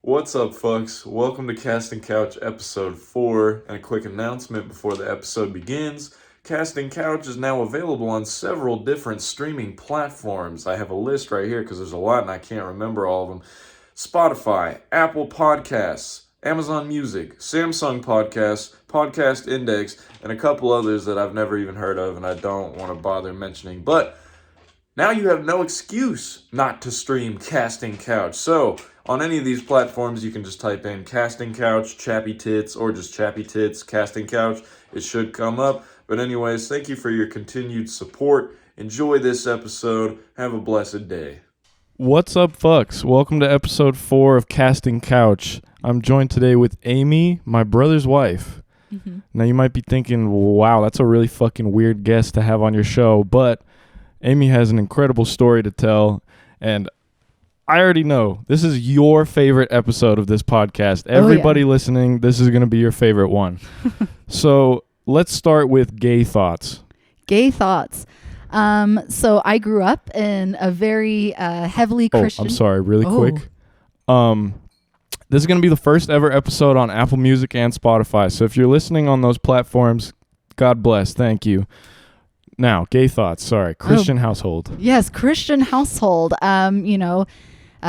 What's up, folks? Welcome to Casting Couch episode 4, and a quick announcement before the episode begins. Casting Couch is now available on several different streaming platforms. I have a list right here because there's a lot and I can't remember all of them. Spotify, Apple Podcasts, Amazon Music, Samsung Podcasts, Podcast Index, and a couple others that I've never even heard of and I don't want to bother mentioning. But now you have no excuse not to stream Casting Couch. So, on any of these platforms, you can just type in Casting Couch, Chappy Tits, or just Chappy Tits, Casting Couch. It should come up. But anyways, thank you for your continued support. Enjoy this episode. Have a blessed day. What's up, fucks? Welcome to episode 4 of Casting Couch. I'm joined today with Amy, my brother's wife. Mm-hmm. Now, you might be thinking, wow, that's a really fucking weird guest to have on your show. But Amy has an incredible story to tell, and I already know this is your favorite episode of this podcast. Everybody listening, this is going to be your favorite one. So let's start with gay thoughts. Gay thoughts. So I grew up in a very heavily Christian. I'm sorry, really quick. This is going to be the first ever episode on Apple Music and Spotify. So if you're listening on those platforms, God bless. Thank you. Now, gay thoughts. Sorry, Christian household. Yes, Christian household.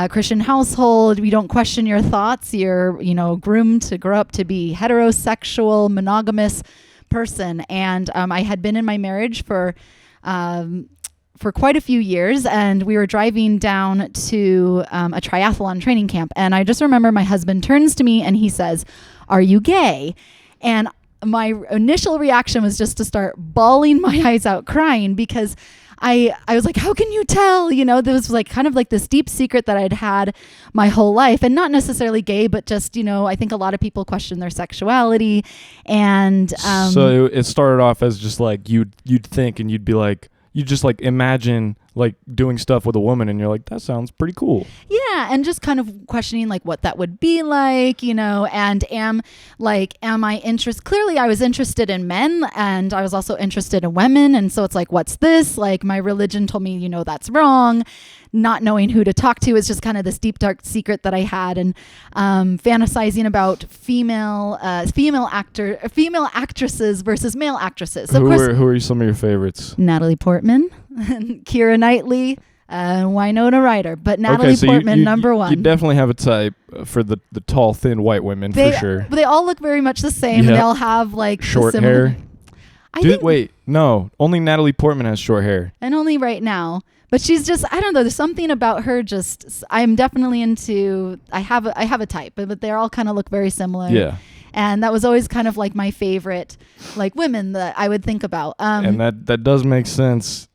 Christian household, we don't question your thoughts. You're, groomed to grow up to be heterosexual, monogamous person. And I had been in my marriage for quite a few years, and we were driving down to a triathlon training camp. And I just remember my husband turns to me and he says, "Are you gay?" And my initial reaction was just to start bawling my eyes out, crying, because I was like, how can you tell? There was like kind of like this deep secret that I'd had my whole life, and not necessarily gay, but just, I think a lot of people question their sexuality. And so it started off as just like you'd think, and you'd be like, you just like imagine like doing stuff with a woman, and you're like, that sounds pretty cool. Yeah, and just kind of questioning like what that would be like, and am I interested? Clearly I was interested in men, and I was also interested in women, and so it's like, what's this? Like, my religion told me, that's wrong. Not knowing who to talk to is just kind of this deep, dark secret that I had, and fantasizing about female actresses versus male actresses. So who are some of your favorites? Natalie Portman, Keira Knightley, Winona Ryder, but Natalie Portman, number one. You definitely have a type for the tall, thin white women, for sure. They all look very much the same, and they all have like short hair. Wait, no, only Natalie Portman has short hair, and only right now. But she's just, I don't know, there's something about her I'm definitely into, I have a type, but they all kind of look very similar. Yeah. And that was always kind of like my favorite, like, women that I would think about. And that does make sense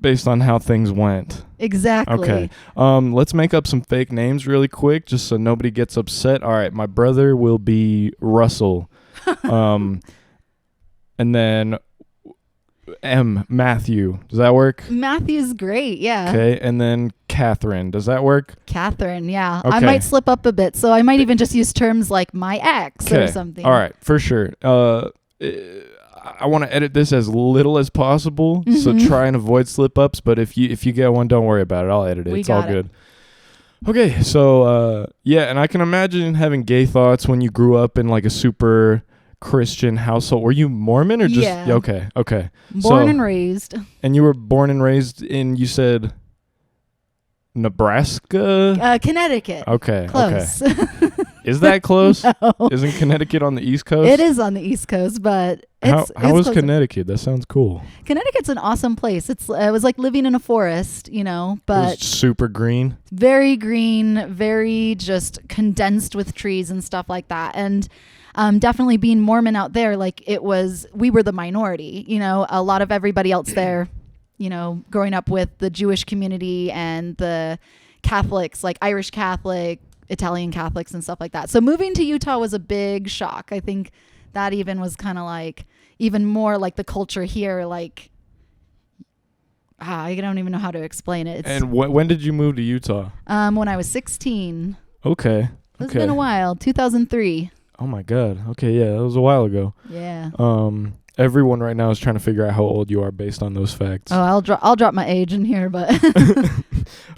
based on how things went. Exactly. Okay. Let's make up some fake names really quick, just so nobody gets upset. All right, my brother will be Russell. And then Matthew. Does that work? Matthew's great, yeah. Okay, and then Catherine. Does that work? Catherine, yeah. Okay. I might slip up a bit, so I might even just use terms like my ex or something. All right, for sure. I want to edit this as little as possible, so try and avoid slip-ups, but if you get one, don't worry about it. I'll edit it. It's all good. Okay, so, and I can imagine having gay thoughts when you grew up in like a super Christian household. Were you Mormon or just? Yeah. Okay. Born and raised. And you were born and raised in, you said, Nebraska? Connecticut. Okay. Close. Okay. Is that close? No. Isn't Connecticut on the East Coast? It is on the East Coast, but how is Connecticut? That sounds cool. Connecticut's an awesome place. It was like living in a forest, but it's super green. Very green, very just condensed with trees and stuff like that. And definitely being Mormon out there, like we were the minority, a lot of everybody else there, growing up with the Jewish community and the Catholics, like Irish Catholic, Italian Catholics and stuff like that. So moving to Utah was a big shock. I think that even was kind of like even more like the culture here, like I don't even know how to explain it. And when did you move to Utah? When I was 16. Okay. It's been a while. 2003. Oh my God. Okay, yeah, that was a while ago. Yeah. Everyone right now is trying to figure out how old you are based on those facts. Oh, I'll drop my age in here, but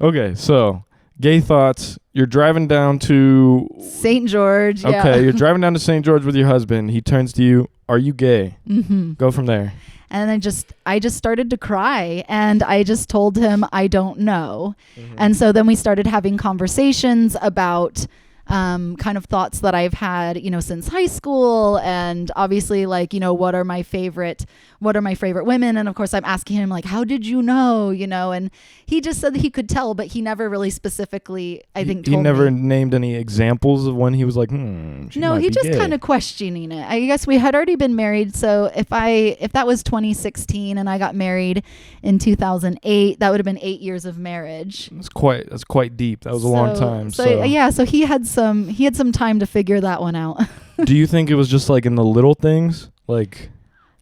okay, so gay thoughts. You're driving down to St. George. Yeah. Okay, you're driving down to St. George with your husband. He turns to you. Are you gay? Mm-hmm. Go from there. And I just started to cry, and I just told him I don't know. Mm-hmm. And so then we started having conversations about kind of thoughts that I've had, since high school, and obviously what are my favorite women. And of course I'm asking him how did you know, and he just said that he could tell, but he never really specifically, I think, told he never me. named any examples of when he was like, no, he just kind of questioning it. I guess we had already been married. So if that was 2016 and I got married in 2008, that would have been 8 years of marriage. That's quite deep. That was a long time. So yeah, so he had some time to figure that one out. Do you think it was just in the little things?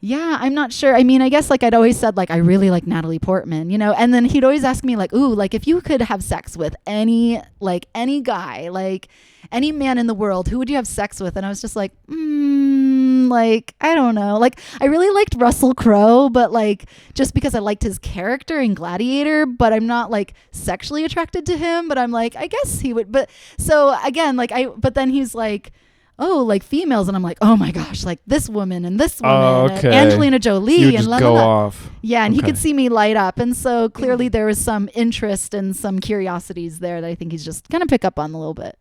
Yeah, I'm not sure. I mean, I guess I'd always said I really like Natalie Portman, and then he'd always ask me if you could have sex with any guy, any man in the world, who would you have sex with? And I was just I don't know. I really liked Russell Crowe, but just because I liked his character in Gladiator, but I'm not sexually attracted to him, but I'm I guess he would. But so again, but then he's females, and I'm oh my gosh, this woman and this woman, and Angelina Jolie, you and just la, go la, la. off. Yeah, and he could see me light up, and so clearly there was some interest and some curiosities there that I think he's just gonna pick up on a little bit.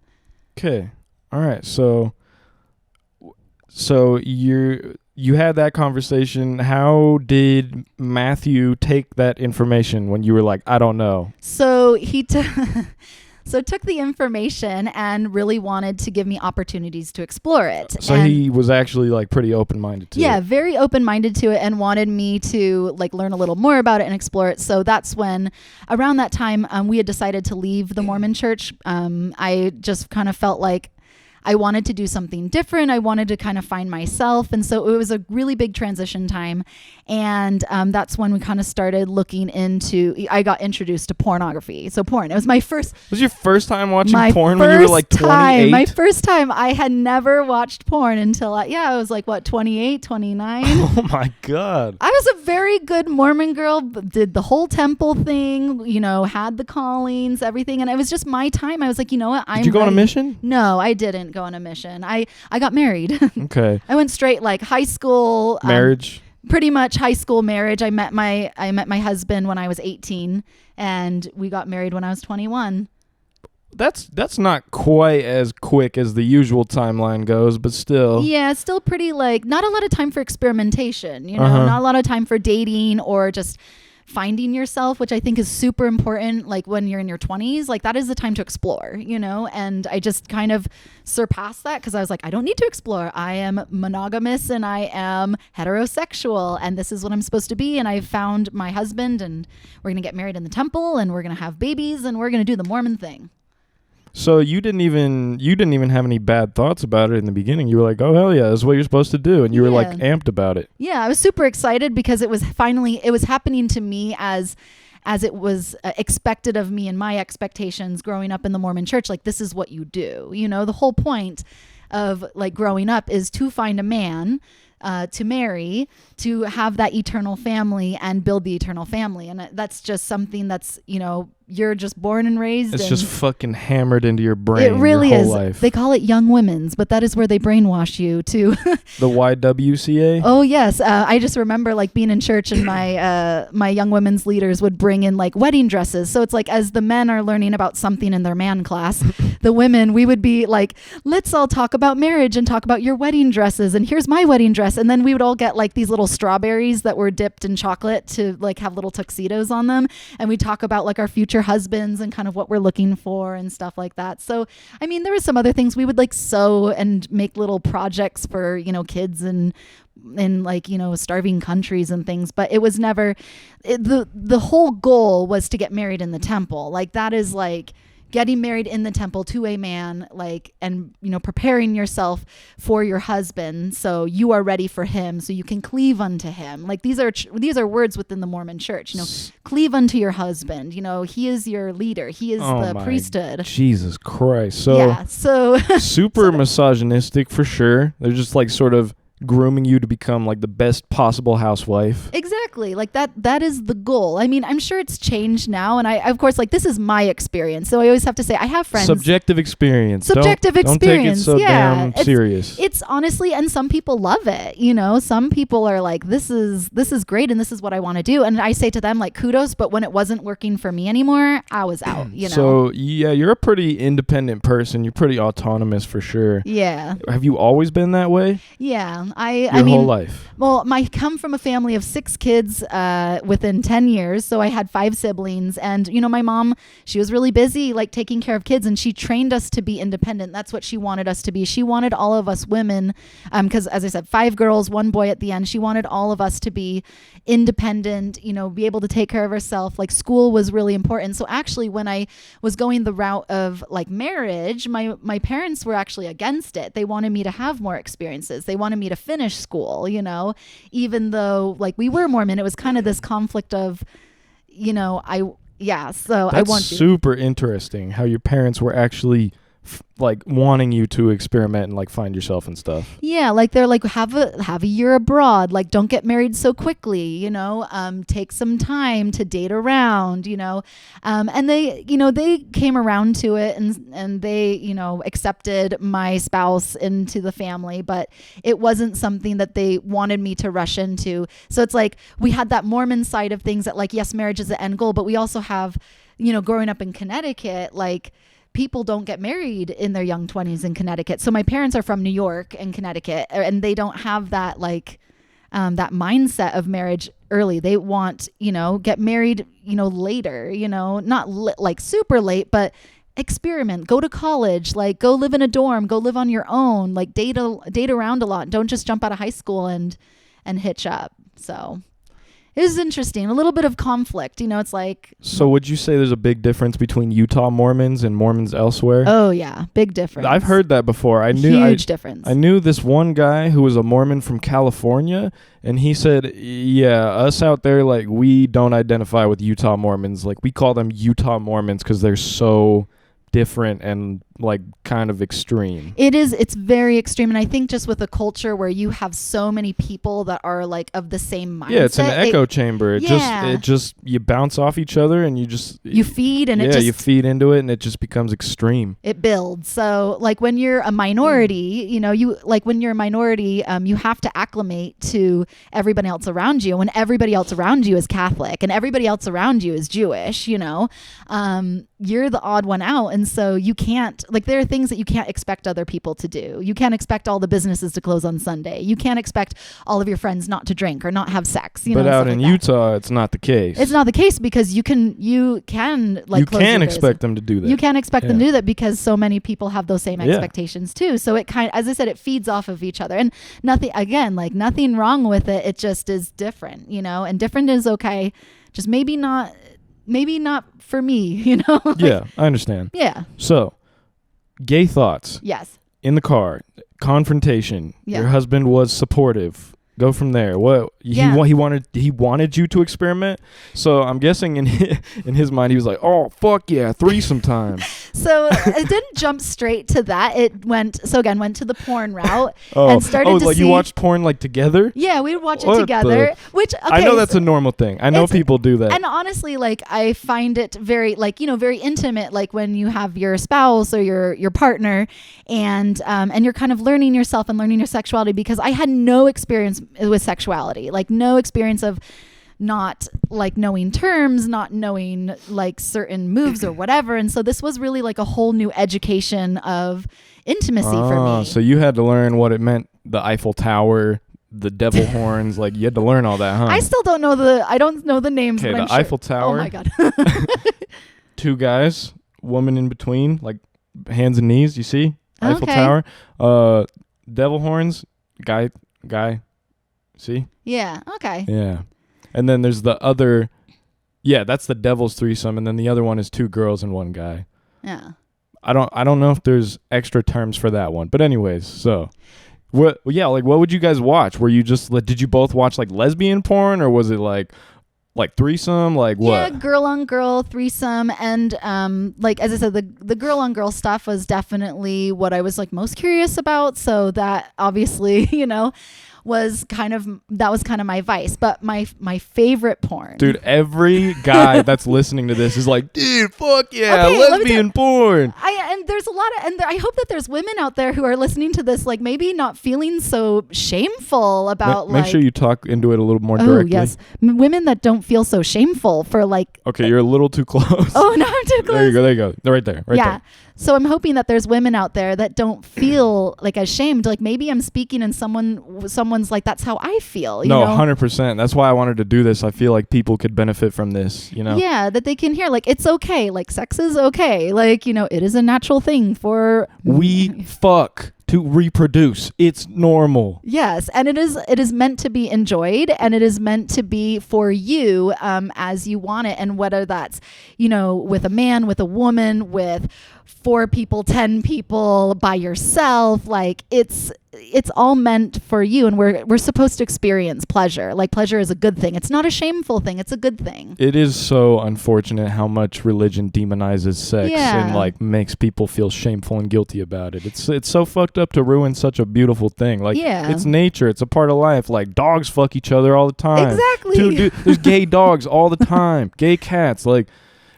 Okay, all right. So you had that conversation. How did Matthew take that information when you were I don't know? So he took the information and really wanted to give me opportunities to explore it. So he was actually pretty open-minded to it. Yeah, very open-minded to it, and wanted me to learn a little more about it and explore it. So that's when, around that time, we had decided to leave the Mormon church. I just kind of felt I wanted to do something different. I wanted to kind of find myself. And so it was a really big transition time. And that's when we kind of started looking into, I got introduced to pornography. So porn, it was my first. Was your first time watching porn when you were 28? My first time. I had never watched porn until I was 28, 29. Oh my God. I was a very good Mormon girl, did the whole temple thing, had the callings, everything. And it was just my time. I was you know what? Did you go on a mission? No, I didn't go on a mission. I got married. Okay. I went straight high school marriage. Pretty much high school marriage. I met my husband when I was 18, and we got married when I was 21. That's not quite as quick as the usual timeline goes, but still. Yeah, it's still pretty not a lot of time for experimentation, not a lot of time for dating or just finding yourself, which I think is super important. When you're in your 20s, that is the time to explore, and I just kind of surpassed that because I was I don't need to explore. I am monogamous and I am heterosexual, and this is what I'm supposed to be. And I found my husband, and we're going to get married in the temple, and we're going to have babies, and we're going to do the Mormon thing. So you didn't even have any bad thoughts about it in the beginning. You were oh hell yeah, this is what you're supposed to do, and you were amped about it. Yeah, I was super excited because it was happening to me as it was expected of me and my expectations growing up in the Mormon church. This is what you do. The whole point of growing up is to find a man to marry, to have that eternal family and build the eternal family. And that's just something that's, you're just born and raised. It's just fucking hammered into your brain. It really your whole is. Life. They call it young women's, but that is where they brainwash you to. The YWCA? Oh yes. I just remember being in church, and my young women's leaders would bring in wedding dresses. So it's as the men are learning about something in their man class, the women, we would be let's all talk about marriage and talk about your wedding dresses. And here's my wedding dress. And then we would all get these little strawberries that were dipped in chocolate to have little tuxedos on them. And we talk about our future husbands and kind of what we're looking for and stuff like that. So, I mean, there was some other things we would sew and make little projects for, kids and in starving countries and things, but it was never the whole goal was to get married in the temple. That is getting married in the temple to a man, and preparing yourself for your husband so you are ready for him, so you can cleave unto him. These are words within the Mormon church. Cleave unto your husband. He is your leader. He is the priesthood. Jesus Christ. So yeah, so super misogynistic for sure. They're just sort of grooming you to become like the best possible housewife. Exactly. Like that is the goal. I mean, I'm sure it's changed now. And I, of course, like this is my experience. So I always have to say I have friends. Subjective experience. Subjective Don't take it experience. so Yeah. damn serious. It's honestly, and some people love it. You know, some people are like, this is great and this is what I want to do. And I say to them like kudos, but when it wasn't working for me anymore, I was out, you know. So yeah, you're a pretty independent person. You're pretty autonomous for sure. Yeah. Have you always been that way? Yeah. Your whole life? Well, I come from a family of 6 kids within 10 years. So I had 5 siblings. And, you know, my mom, she was really busy like taking care of kids, and she trained us to be independent. That's what she wanted us to be. She wanted all of us women, because as I said, 5 girls, 1 boy at the end. She wanted all of us to be independent, you know, be able to take care of ourselves. Like school was really important. So actually when I was going the route of like marriage, my parents were actually against it. They wanted me to have more experiences. They wanted me to finish school, you know, even though like we were Mormon, it was kind of this conflict of, you know, so That's I want to. super interesting how your parents were actually like wanting you to experiment and like find yourself and stuff. Yeah, like they're like have a year abroad, like don't get married so quickly, you know, take some time to date around, you know, and they came around to it, and they, you know, accepted my spouse into the family, but it wasn't something that they wanted me to rush into. So it's like we had that Mormon side of things that like, yes, marriage is the end goal, but we also have, you know, growing up in Connecticut, like people don't get married in their young 20s in Connecticut. So my parents are from New York and Connecticut, and they don't have that like that mindset of marriage early. They want, you know, get married, you know, later, you know, not like super late, but experiment, go to college, like go live in a dorm, go live on your own, like date around a lot. Don't just jump out of high school and hitch up. So it was interesting. A little bit of conflict, you know, it's like. So would you say there's a big difference between Utah Mormons and Mormons elsewhere? Oh, yeah. Big difference. I've heard that before. Huge difference. I knew this one guy who was a Mormon from California, and he said, yeah, us out there, like, we don't identify with Utah Mormons. Like, we call them Utah Mormons because they're so different and like kind of extreme. It's very extreme, and I think just with a culture where you have so many people that are like of the same mindset. Yeah, it's an echo chamber. It just you bounce off each other, and you feed, and you feed into it, and it just becomes extreme. It builds. So like when you're a minority, you know, you have to acclimate to everybody else around you. When everybody else around you is Catholic and everybody else around you is Jewish, you know, you're the odd one out, and so you can't. Like there are things that you can't expect other people to do. You can't expect all the businesses to close on Sunday. You can't expect all of your friends not to drink or not have sex. You know, out in Utah, it's not the case. It's not the case because you can like you can expect them to do that. You can expect them to do that because so many people have those same expectations too. So it as I said, it feeds off of each other, and nothing wrong with it. It just is different, you know, and different is okay. Just maybe not for me, you know. Yeah, I understand. Yeah. So. Gay thoughts. Yes. In the car. Confrontation. Yeah. Your husband was supportive. Go from there. What he wanted you to experiment. So I'm guessing in his mind he was like, oh fuck yeah, threesome time. So it didn't jump straight to that. It went to the porn route and started to like see. You watched porn like together? Yeah, we would watch it together. Which I know that's a normal thing. I know people do that. And honestly, like I find it very very intimate. Like when you have your spouse or your partner, and you're kind of learning yourself and learning your sexuality, because I had no experience with sexuality, like no experience of not like knowing terms, not knowing like certain moves or whatever. And so this was really like a whole new education of intimacy for me. So you had to learn what it meant, the Eiffel Tower, the devil horns, like you had to learn all that, huh? I still don't know the names. Okay, but the I'm sure. Eiffel Tower. Oh my God. 2 guys, woman in between, like hands and knees, you see? Eiffel Okay. Tower. Devil horns, guy. See? Yeah. Okay. Yeah. And then there's the other. Yeah, that's the devil's threesome, and then the other one is 2 girls and 1 guy. Yeah. I don't know if there's extra terms for that one, but anyways, so what would you guys watch? Were you just did you both watch like lesbian porn, or was it like threesome, like what? Yeah, girl on girl threesome, and like as I said, the girl on girl stuff was definitely what I was like most curious about. So that obviously, you know, was kind of my vice. But my favorite porn, Dude, every guy that's listening to this is like, dude, fuck yeah, Okay, let me lesbian porn. and there's a lot of, and I hope that there's women out there who are listening to this, like maybe not feeling so shameful about Make sure you talk into it a little more directly. Oh yes, women that don't feel so shameful for like. Okay, you're a little too close. Oh no, I'm too close. There you go. They're right there. Right yeah. there. So I'm hoping that there's women out there that don't feel like ashamed. Like maybe I'm speaking and someone's like, that's how I feel. You No, know? 100%. That's why I wanted to do this. I feel like people could benefit from this, you know? Yeah, that they can hear like it's okay. Like sex is okay. Like, you know, it is a natural thing for. We fuck to reproduce. It's normal. Yes, and it is meant to be enjoyed, and it is meant to be for you as you want it, and whether that's, you know, with a man, with a woman, with 4 people, 10 people, by yourself, like it's all meant for you, and we're supposed to experience pleasure. Like pleasure is a good thing. It's not a shameful thing. It's a good thing. It is so unfortunate how much religion demonizes sex and like makes people feel shameful and guilty about it. It's so fucked up to ruin such a beautiful thing. Like it's nature. It's a part of life. Like dogs fuck each other all the time. Exactly. Dude, there's gay dogs all the time. Gay cats. Like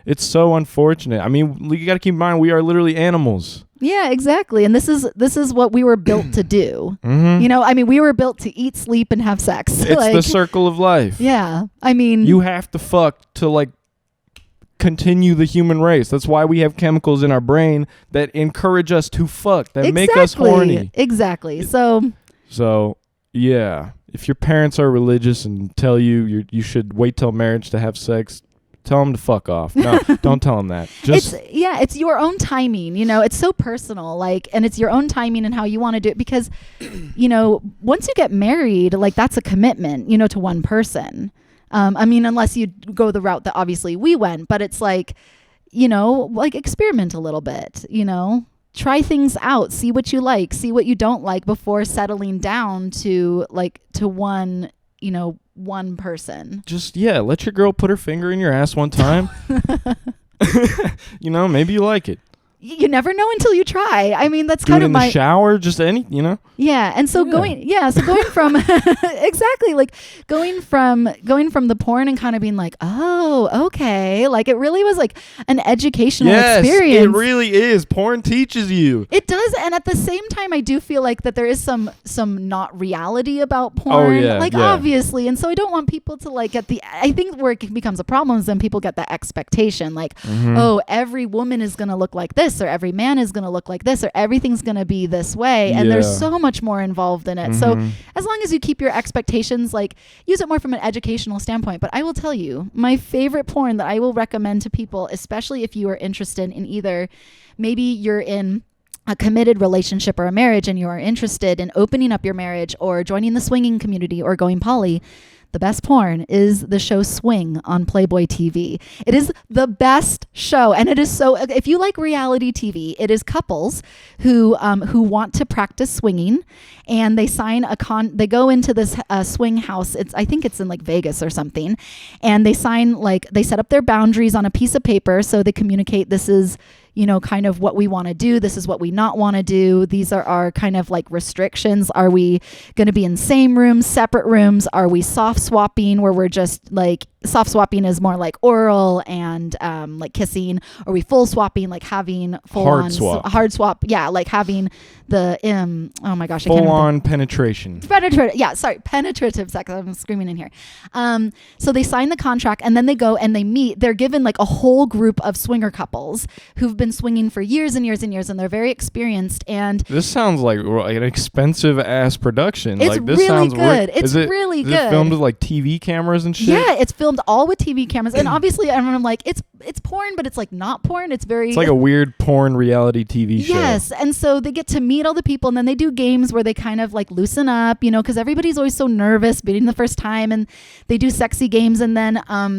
it's so unfortunate. I mean, you got to keep in mind we are literally animals. Yeah, exactly. And this is what we were built to do. Mm-hmm. You know, I mean, we were built to eat, sleep, and have sex. It's the circle of life. Yeah. I mean, you have to fuck to like continue the human race. That's why we have chemicals in our brain that encourage us to fuck, that make us horny. Exactly. So yeah, if your parents are religious and tell you should wait till marriage to have sex, tell them to fuck off. No, don't tell them that. It's your own timing, you know. It's so personal, like, and it's your own timing and how you want to do it, because, you know, once you get married, like that's a commitment, you know, to one person. I mean, unless you go the route that obviously we went, but it's like, you know, like experiment a little bit, you know, try things out, see what you like, see what you don't like before settling down to one, you know, one person. Just, let your girl put her finger in your ass one time. You know, maybe you like it. You never know until you try. I mean, that's kind of my... Do it in the shower, just any, you know? Yeah, and so going from... exactly, like going from the porn and kind of being like, oh, okay. Like it really was like an educational experience. It really is. Porn teaches you. It does, and at the same time, I do feel like that there is some not reality about porn. Obviously, and so I don't want people to like get the... I think where it becomes a problem is when people get that expectation, like, oh, every woman is going to look like this, or every man is going to look like this, or everything's going to be this way, and there's so much more involved in it. So as long as you keep your expectations, like use it more from an educational standpoint. But I will tell you, my favorite porn that I will recommend to people, especially if you are interested in either, maybe you're in a committed relationship or a marriage and you are interested in opening up your marriage or joining the swinging community or going poly, the best porn is the show Swing on Playboy TV. It is the best show, and it is so. If you like reality TV, it is couples who want to practice swinging, and they sign They go into this swing house. I think it's in like Vegas or something, and they set up their boundaries on a piece of paper, so they communicate. This is, you know, kind of what we want to do. This is what we not want to do. These are our kind of like restrictions. Are we going to be in same rooms, separate rooms? Are we soft swapping, where we're just like, soft swapping is more like oral and like kissing? Are we full swapping, like having hard swap? Yeah, like having the oh my gosh, full on penetration. Penetrative sex. I'm screaming in here. So they sign the contract, and then they go and they meet. They're given like a whole group of swinger couples who've been swinging for years and years and years, and they're very experienced. And this sounds like an expensive ass production. It's like, this really sounds good. It's really good. Is it filmed with like TV cameras and shit? Yeah, it's filmed all with TV cameras, and obviously I'm like, it's porn, but it's like not porn. It's like a weird porn reality TV show. Yes, and so they get to meet all the people, and then they do games where they kind of like loosen up, you know, because everybody's always so nervous meeting the first time, and they do sexy games, and then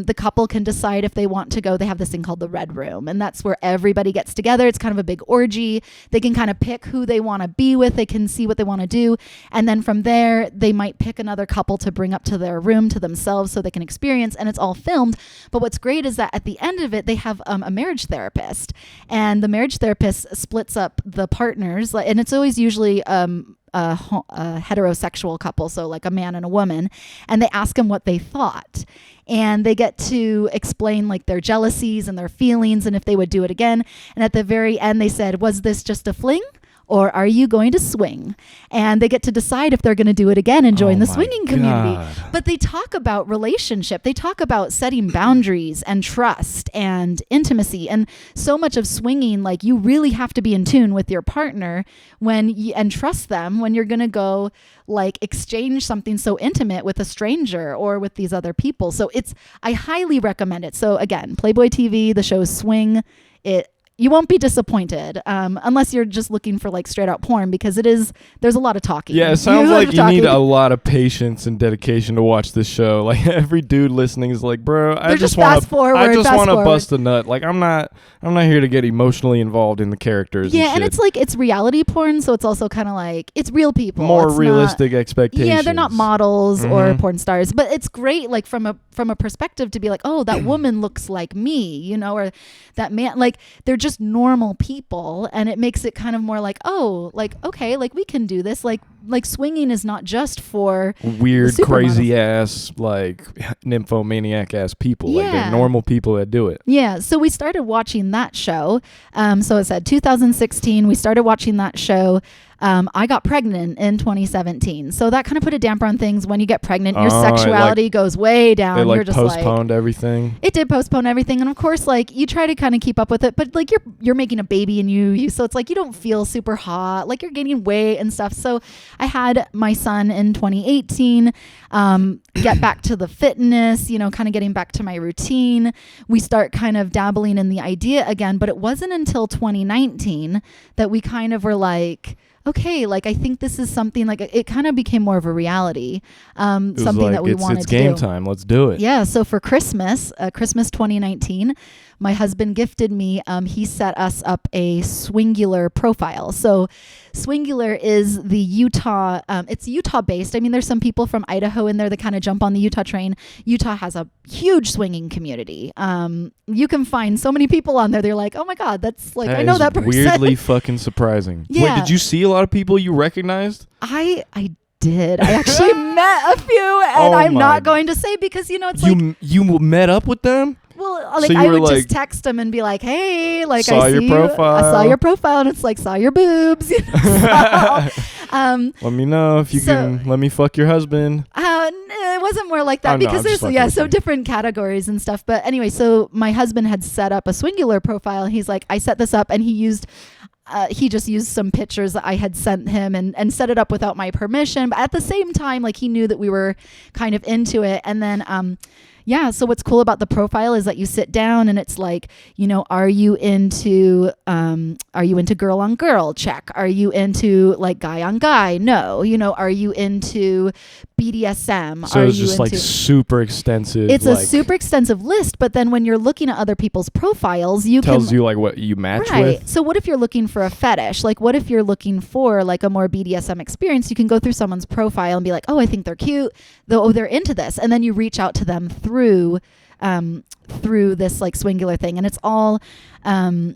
the couple can decide if they want to go. They have this thing called the Red Room, and that's where everybody gets together. It's kind of a big orgy. They can kind of pick who they want to be with. They can see what they want to do, and then from there they might pick another couple to bring up to their room to themselves so they can experience. and it's all filmed. But what's great is that at the end of it, they have a marriage therapist, and the marriage therapist splits up the partners, and it's always usually a heterosexual couple, so like a man and a woman, and they ask them what they thought. And they get to explain like their jealousies and their feelings and if they would do it again. And at the very end, they said, was this just a fling? Or are you going to swing? And they get to decide if they're going to do it again and join the swinging community. But they talk about relationship. They talk about setting boundaries and trust and intimacy. And so much of swinging, like you really have to be in tune with your partner and trust them when you're going to go like exchange something so intimate with a stranger or with these other people. So I highly recommend it. So again, Playboy TV, the show Swing, you won't be disappointed unless you're just looking for like straight out porn, because there's a lot of talking. Yeah, it sounds like you need a lot of patience and dedication to watch this show. Like every dude listening is like, bro, I just want to bust a nut. Like I'm not here to get emotionally involved in the characters. Yeah, and it's reality porn, so it's also kind of like it's real people. More realistic expectations. Yeah, they're not models or porn stars, but it's great like from a perspective to be like, oh, that woman looks like me, or that man, like they're just normal people, and it makes it kind of more like, oh, like okay, like we can do this, like swinging is not just for weird crazy ass like nymphomaniac ass people. Like they're normal people that do it. Yeah, so we started watching that show. So it said 2016 we started watching that show. I got pregnant in 2017, so that kind of put a damper on things. When you get pregnant, your sexuality goes way down. They You're just postponed everything. It did postpone everything, and of course, like you try to kind of keep up with it, but like you're making a baby and you so it's like you don't feel super hot, like you're gaining weight and stuff. So I had my son in 2018. Get back to the fitness, kind of getting back to my routine. We start kind of dabbling in the idea again, but it wasn't until 2019 that we kind of were like, okay, like I think this is something like it kind of became more of a reality, something like, that we wanted to do. It's game time. Let's do it. Yeah. So for Christmas 2019, my husband gifted me, he set us up a Swingular profile. So Swingular is the Utah, it's Utah based. I mean, there's some people from Idaho in there that kind of jump on the Utah train. Utah has a huge swinging community. You can find so many people on there. They're like, oh my God, that's like, I know that person. Weirdly fucking surprising. Yeah. Wait, did you see a lot of people you recognized? I did. I actually met a few, and I'm not going to say because, it's like. You met up with them? Well, like I would just text them and be like, "Hey, like I see profile. I saw your profile, and it's like saw your boobs." Let me know if you can let me fuck your husband. It wasn't more like that because there's so different categories and stuff. But anyway, so my husband had set up a Swingular profile. He's like, I set this up, and he just used some pictures that I had sent him and set it up without my permission. But at the same time, like he knew that we were kind of into it, and then. So what's cool about the profile is that you sit down and it's like, are you into girl on girl? Check. Are you into like guy on guy? No. Are you into BDSM? So it's just like super extensive. It's a super extensive list, but then when you're looking at other people's profiles, tells you like what you match right. with. So what if you're looking for a fetish? Like what if you're looking for like a more BDSM experience? You can go through someone's profile and be like, oh, I think they're cute. They're into this. And then you reach out to them through this like Swingular thing, and it's all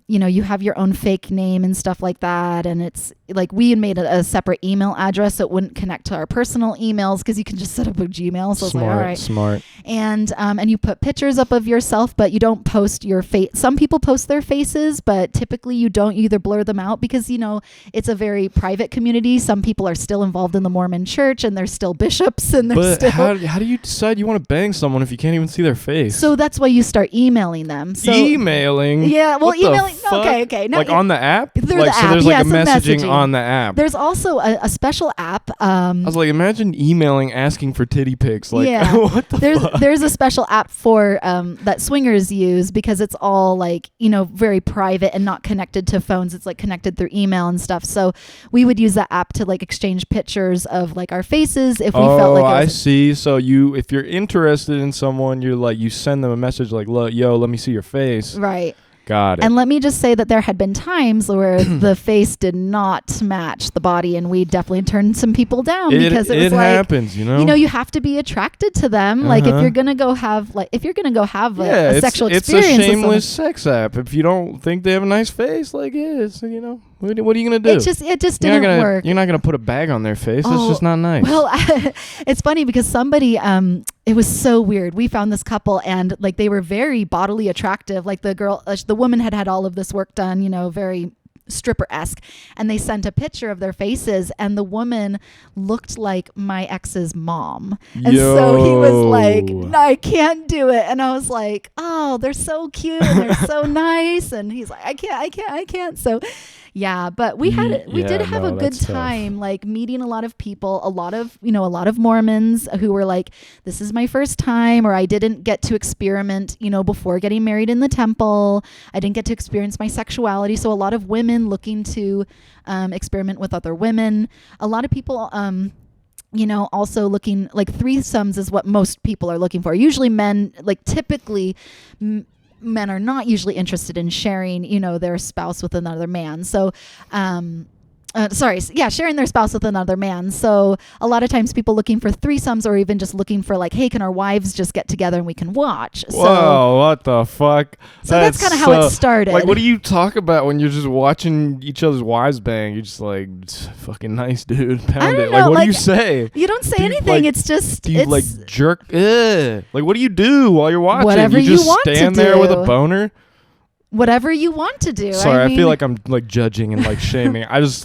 you have your own fake name and stuff like that, and it's like we had made a separate email address so it wouldn't connect to our personal emails because you can just set up a Gmail. So it's like, all right, smart. And you put pictures up of yourself, but you don't post your face. Some people post their faces, but typically you don't. You either blur them out because it's a very private community. Some people are still involved in the Mormon church, and they're still bishops, and they're still. How do you decide you want to bang someone if you can't even see their face? So that's why you start emailing them. So emailing? Yeah, well, emailing. Okay. No, like on the app? Through like, the so app. there's like a messaging on the app. There's also a special app. I was like, imagine emailing asking for titty pics. Like, yeah. What the fuck? There's a special app for that swingers use because it's all like, very private and not connected to phones. It's like connected through email and stuff. So we would use that app to like exchange pictures of like our faces if we felt like I see. So if you're interested in someone, you're like, you send them a message like, yo, let me see your face. Right. Got it. And let me just say that there had been times where the face did not match the body, and we definitely turned some people down because it was like, happens, you know. You have to be attracted to them. Like if you're gonna go have a sexual experience, it's a shameless sex app. If you don't think they have a nice face, like it's what are you gonna do? It just didn't work. You're not gonna put a bag on their face. It's just not nice. Well, it's funny because somebody, it was so weird. We found this couple and like they were very bodily attractive. Like the woman had all of this work done, very stripper-esque, and they sent a picture of their faces, and the woman looked like my ex's mom. And so he was like, no, I can't do it. And I was like, oh, they're so cute and they're so nice. And he's like, I can't. So yeah, but we did have a good time, like meeting a lot of people, a lot of Mormons who were like, this is my first time, or I didn't get to experiment, before getting married in the temple. I didn't get to experience my sexuality. So a lot of women looking to experiment with other women. A lot of people, also looking like threesomes is what most people are looking for. Usually men, like typically men are not usually interested in sharing, their spouse with another man. So, sharing their spouse with another man. So a lot of times people looking for threesomes or even just looking for like, hey, can our wives just get together and we can watch? Whoa, what the fuck? So that's kind of how it started. Like, what do you talk about when you're just watching each other's wives bang? You're just like, fucking nice, dude. Pound it. Like, what do you say? You don't say anything. It's just... Do you like jerk? Like, what do you do while you're watching? Whatever you just want to stand do. there with a boner? Whatever you want to do. Sorry, I feel like I'm like judging and like shaming. I just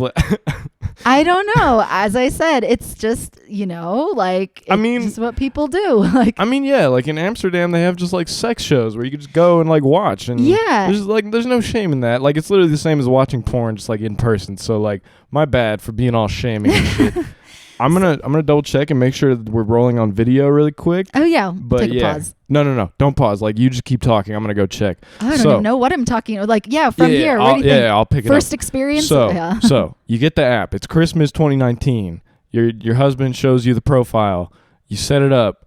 I don't know. As I said, it's just, just what people do. Like, like in Amsterdam, they have just like sex shows where you can just go and like watch. And there's no shame in that. Like, it's literally the same as watching porn, just like in person. So like, my bad for being all shaming and shit. I'm gonna double check and make sure that we're rolling on video really quick. Oh yeah, but take a pause. No, don't pause. Like, you just keep talking. I'm gonna go check. I don't even know what I'm talking. Like, from here. What do you think? I'll pick it up. First experience. So you get the app. It's Christmas 2019. Your husband shows you the profile. You set it up.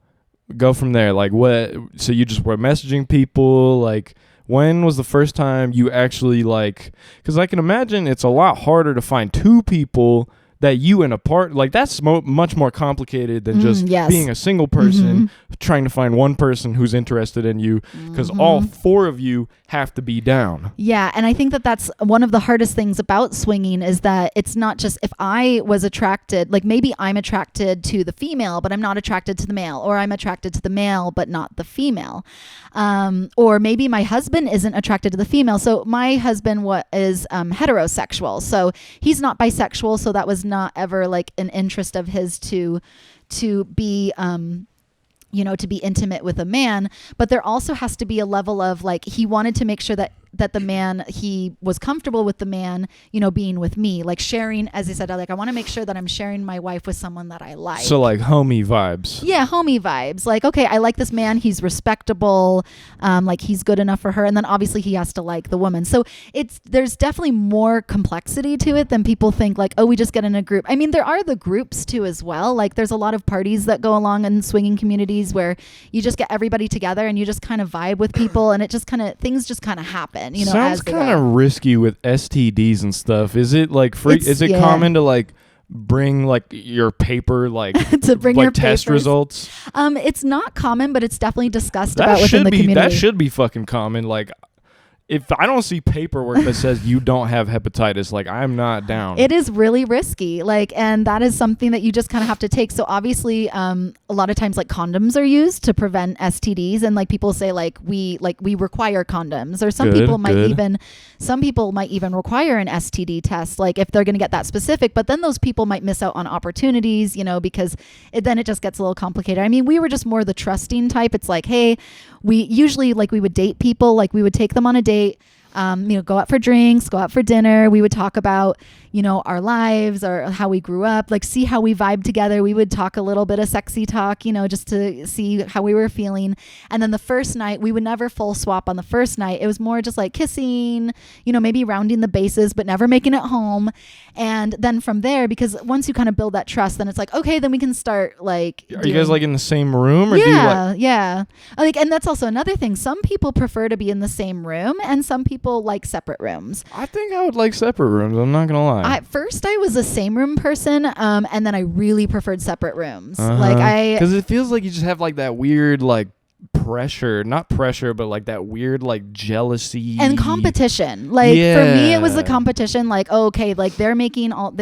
Go from there. Like, what? So you just were messaging people. Like, when was the first time you actually like? Because I can imagine it's a lot harder to find two people that you and a part, like, that's much more complicated than just being a single person trying to find one person who's interested in you, because all four of you have to be down. Yeah, and I think that that's one of the hardest things about swinging is that it's not just if I was attracted, like maybe I'm attracted to the female, but I'm not attracted to the male, or I'm attracted to the male, but not the female. Or maybe my husband isn't attracted to the female. So my husband is heterosexual, so he's not bisexual, so that was not ever like an interest of his to be to be intimate with a man. But there also has to be a level of like, he wanted to make sure that the man, he was comfortable with the man, being with me, like sharing, as I said, like I want to make sure that I'm sharing my wife with someone that I like. So like homie vibes. Yeah, homie vibes. Like, okay, I like this man. He's respectable. Like he's good enough for her. And then obviously he has to like the woman. So there's definitely more complexity to it than people think, like, oh, we just get in a group. I mean, there are the groups too as well. Like there's a lot of parties that go along in swinging communities where you just get everybody together and you just kind of vibe with people, and things just kind of happen. Sounds kind of risky with STDs and stuff. Is it like free? Is it common to like bring like your paper, like to bring like your test papers? Results? It's not common, but it's definitely discussed about within the community. That should be fucking common. Like, if I don't see paperwork that says you don't have hepatitis, like, I'm not down. It is really risky. Like, and that is something that you just kind of have to take. So obviously, a lot of times like condoms are used to prevent STDs, and like people say we require condoms, or some people might even require an STD test, like if they're going to get that specific, but then those people might miss out on opportunities, because then it just gets a little complicated. I mean, we were just more the trusting type. It's like, hey, we usually we would date people, like we would take them on a date, go out for drinks, go out for dinner. We would talk about, our lives or how we grew up, like see how we vibe together. We would talk a little bit of sexy talk, just to see how we were feeling. And then the first night, we would never full swap on the first night. It was more just like kissing, maybe rounding the bases, but never making it home. And then from there, because once you kind of build that trust, then it's like, okay, then we can start like. Are you guys like in the same room? Or yeah. Like, and that's also another thing. Some people prefer to be in the same room, and some people people like separate rooms. I think I would like separate rooms. I'm not gonna lie. At first, I was a same room person, and then I really preferred separate rooms. Because it feels like you just have like that weird like not pressure, but like that weird like jealousy and competition. Like for me, it was the competition. Like, oh, okay, like they're doing all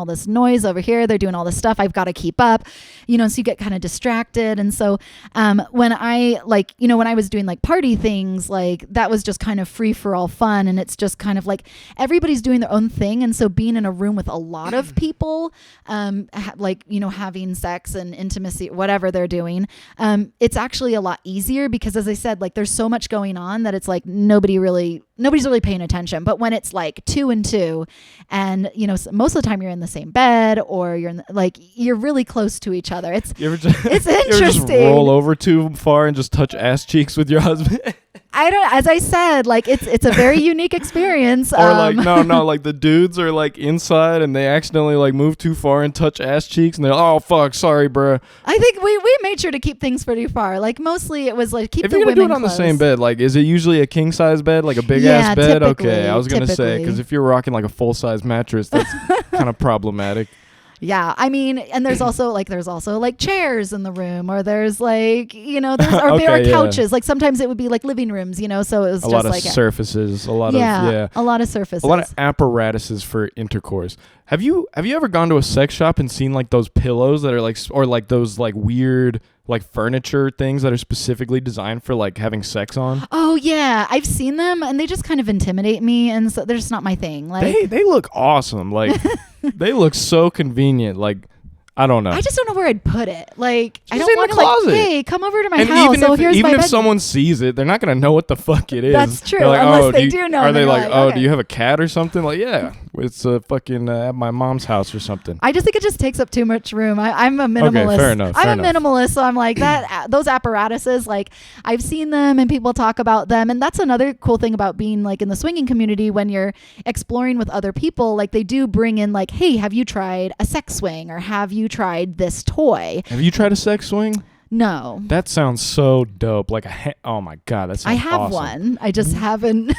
this noise over here. They're doing all this stuff. I've got to keep up, so you get kind of distracted. And so when I when I was doing like party things, like that was just kind of free for all fun. And it's just kind of like everybody's doing their own thing. And so being in a room with a lot of people, having sex and intimacy, whatever they're doing, it's actually a lot easier because, as I said, like there's so much going on that it's like nobody's really paying attention. But when it's like 2 and 2 and most of the time you're in the same bed or you're really close to each other, it's it's interesting. You ever just roll over too far and just touch ass cheeks with your husband? As I said, like it's a very unique experience. Or like no, like the dudes are like inside and they accidentally like move too far and touch ass cheeks and they're like, oh fuck, sorry, bro. I think we made sure to keep things pretty far. Like mostly it was like keep if the you're gonna women do it on close. the same bed, like is it usually a king size bed, like a big ass bed? Okay, I was gonna say because if you're rocking like a full size mattress, that's kind of problematic. Yeah, I mean, and there's also like chairs in the room, or there's like there are couches. Like sometimes it would be like living rooms, so it was a lot of surfaces, a lot of surfaces, a lot of apparatuses for intercourse. Have you ever gone to a sex shop and seen like those pillows that are like, or like those like weird like furniture things that are specifically designed for like having sex on? Oh yeah, I've seen them and they just kind of intimidate me, and so they're just not my thing. Like they look awesome. Like they look so convenient. Like I don't know. I just don't know where I'd put it. Like just I don't want to like, hey, come over to my house. Even if someone sees it, they're not gonna know what the fuck it is. That's true. Like, unless they do know. Are they like, okay. do you have a cat or something? Like, yeah, it's fucking at my mom's house or something. I just think it just takes up too much room. I'm a minimalist. Okay, fair enough. I'm a minimalist, so I'm like that. Those apparatuses, like I've seen them and people talk about them, and that's another cool thing about being like in the swinging community when you're exploring with other people. Like they do bring in like, hey, have you tried a sex swing, or have you tried this toy? Have you tried a sex swing? No. That sounds so dope. Like oh my god, that sounds I have awesome. one. I just haven't.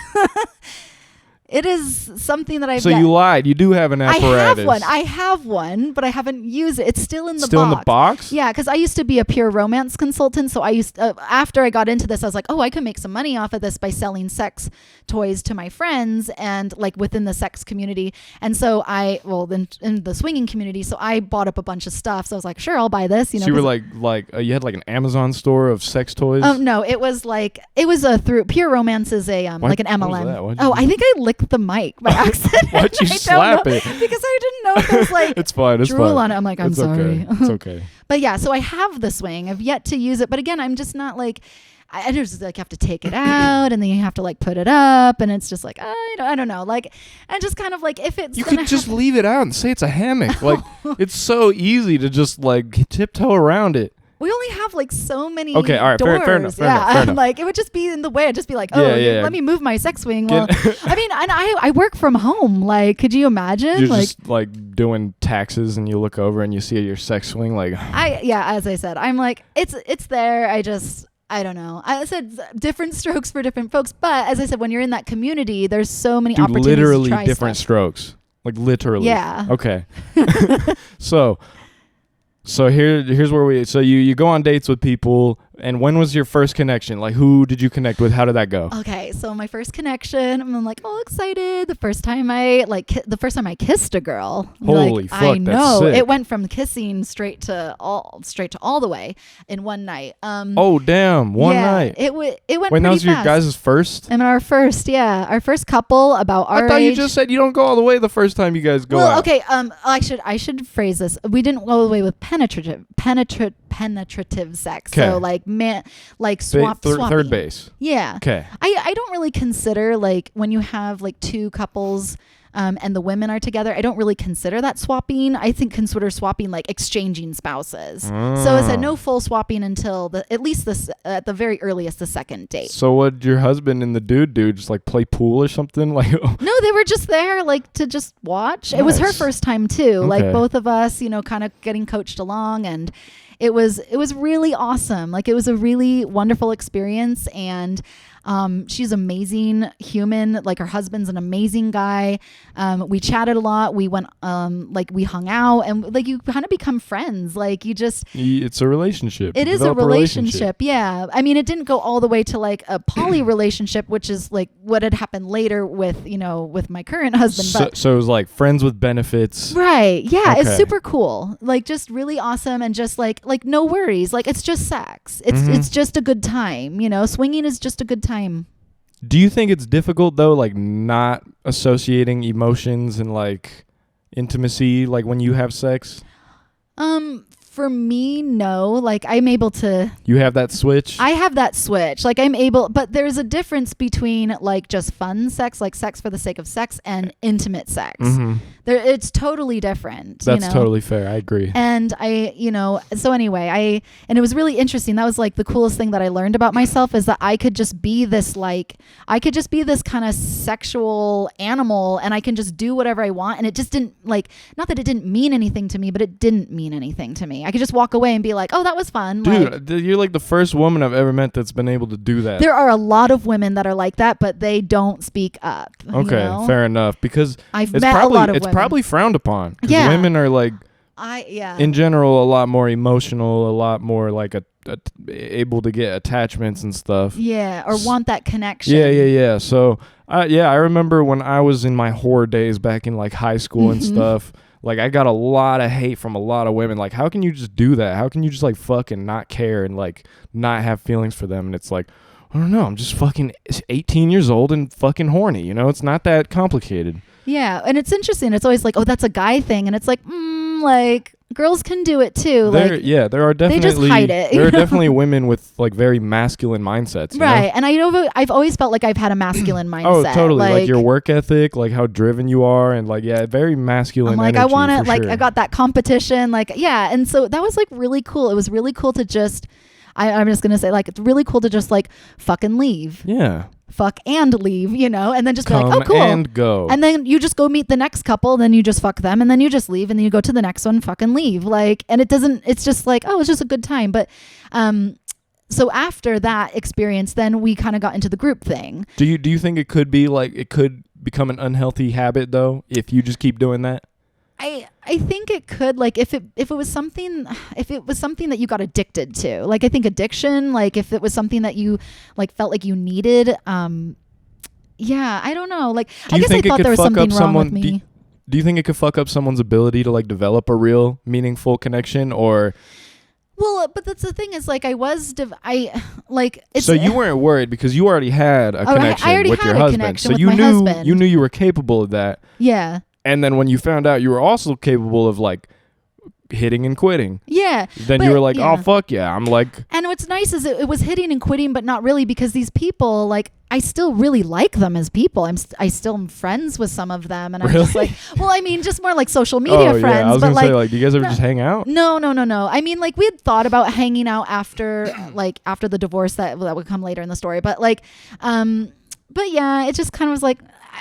It is something that I've. So you lied. You do have an apparatus. I have one, but I haven't used it. It's still in the box. Still in the box? Yeah, because I used to be a pure romance consultant. So I used after I got into this, I was like, oh, I can make some money off of this by selling sex toys to my friends and like within the sex community. And so in the swinging community, so I bought up a bunch of stuff. So I was like, sure, I'll buy this. So you were you had like an Amazon store of sex toys? Oh no, it was through Pure Romance is a like an MLM. I think I licked the mic by accident. Why'd you slap it? Because I didn't know if there was like it's fine. drool on it. I'm like, I'm sorry. Okay. It's okay. But yeah, so I have the swing. I've yet to use it. But again, I'm just not like, I just like have to take it out and then you have to like put it up, and it's just like I don't know, like, and just kind of like if it's you could just leave it out and say it's a hammock. Like it's so easy to just like tiptoe around it. We only have like so many okay, all right, doors. Fair enough. Like it would just be in the way. I'd just be like, let me move my sex swing. Well, I mean, and I work from home. Like, could you imagine? You're just like doing taxes and you look over and you see your sex swing. Like as I said, I'm like, it's there. I don't know. I said different strokes for different folks. But as I said, when you're in that community, there's so many opportunities literally to try different stuff. strokes. Like literally. Yeah. Okay. So here's where so you go on dates with people, and when was your first connection? Like who did you connect with? How did that go? Okay, so my first connection, I'm like all excited. The first time I kissed a girl. Holy fuck, I know. That's sick. It went from kissing straight to all the way in one night. Oh damn, one night. It went Wait, pretty that was fast. your guys' first? And our first couple about our age. I thought you just said you don't go all the way the first time you guys go out. Well, okay, I should phrase this. We didn't go all the way with penetrative sex. So like swapping. Third base. Yeah. Okay. I don't really consider like when you have like two couples and the women are together, I don't really consider that swapping. I consider swapping like exchanging spouses. So it's no full swapping until at the very earliest the second date. So what your husband and the dude do? Just like play pool or something? Like no, they were just there like to just watch. Nice. It was her first time too. Okay. Like both of us, kind of getting coached along, and it was really awesome. Like it was a really wonderful experience, and She's amazing human. Like her husband's an amazing guy. We chatted a lot. We went, we hung out, and like you kind of become friends. Like you just, it's a relationship. It is a relationship. Yeah. I mean, it didn't go all the way to like a poly relationship, which is like what had happened later with, with my current husband. So it was like friends with benefits. Right. Yeah. Okay. It's super cool. Like just really awesome. And just like no worries. Like it's just sex. It's just a good time. Swinging is just a good time. Do you think it's difficult though, like not associating emotions and like intimacy, like when you have sex? For me, no. Like I'm able to. You have that switch? I have that switch. Like I'm able, but there's a difference between like just fun sex, like sex for the sake of sex, and intimate sex. It's totally different. That's totally fair. I agree. And so anyway, and it was really interesting. That was like the coolest thing that I learned about myself is that I could just be this kind of sexual animal, and I can just do whatever I want. And it just didn't not that it didn't mean anything to me, but it didn't mean anything to me. I could just walk away and be like, oh, that was fun. Dude, you're like the first woman I've ever met that's been able to do that. There are a lot of women that are like that, but they don't speak up. Okay, fair enough. Because I've met a lot of women. It's probably frowned upon. Yeah. Women are like, in general, a lot more emotional, a lot more like able to get attachments and stuff. Yeah, or want that connection. Yeah. So, I remember when I was in my whore days back in like high school and stuff. Like I got a lot of hate from a lot of women. Like, how can you just do that? How can you just like fucking not care and like not have feelings for them? And it's like, I don't know. I'm just fucking 18 years old and fucking horny. It's not that complicated. Yeah, and it's interesting. It's always like, oh, that's a guy thing, and it's like, like girls can do it too. There are definitely. They just hide it. There are definitely women with like very masculine mindsets, right? And I've always felt like I've had a masculine mindset. Oh, totally. Like your work ethic, like how driven you are, and like very masculine. I'm like, energy, I want to, like, sure. I got that competition, like, yeah, and so that was like really cool. It was really cool to just. I'm just gonna say, like, it's really cool to just like fucking leave. Yeah. Fuck and leave, and then just Come be like, oh, cool. and go. And then you just go meet the next couple, then you just fuck them, and then you just leave, and then you go to the next one, fucking leave. Like, and it's just like, oh, it's just a good time. But so after that experience, then we kind of got into the group thing. Do you think it could be like, it could become an unhealthy habit though, if you just keep doing that? I think it could, like, if it was something that you got addicted to, like, I think addiction, like if it was something that you like felt like you needed, I don't know, like, I guess I thought there was something wrong with me. Do you think it could fuck up someone's ability to like develop a real meaningful connection? Or well, but that's the thing is, like, so you weren't worried because you already had a connection with your husband, so you knew you were capable of that. Yeah. And then when you found out you were also capable of like hitting and quitting. Yeah. Then you were like, oh, fuck yeah. I'm like. And what's nice is it was hitting and quitting, but not really, because these people, like, I still really like them as people. I still am friends with some of them. And I'm just like, well, I mean, just more like social media friends. Yeah. I was going to say, like, do you guys ever just hang out? No. I mean, like, we had thought about hanging out after the divorce that would come later in the story. But like, but yeah, it just kind of was like,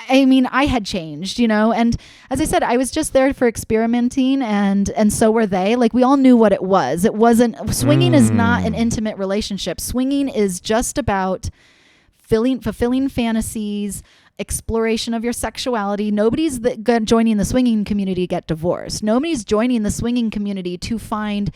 I mean, I had changed, and as I said, I was just there for experimenting, and so were they. Like, we all knew what it was. It wasn't, swinging is not an intimate relationship. Swinging is just about fulfilling fantasies, exploration of your sexuality. Nobody's joining the swinging community to get divorced. Nobody's joining the swinging community to find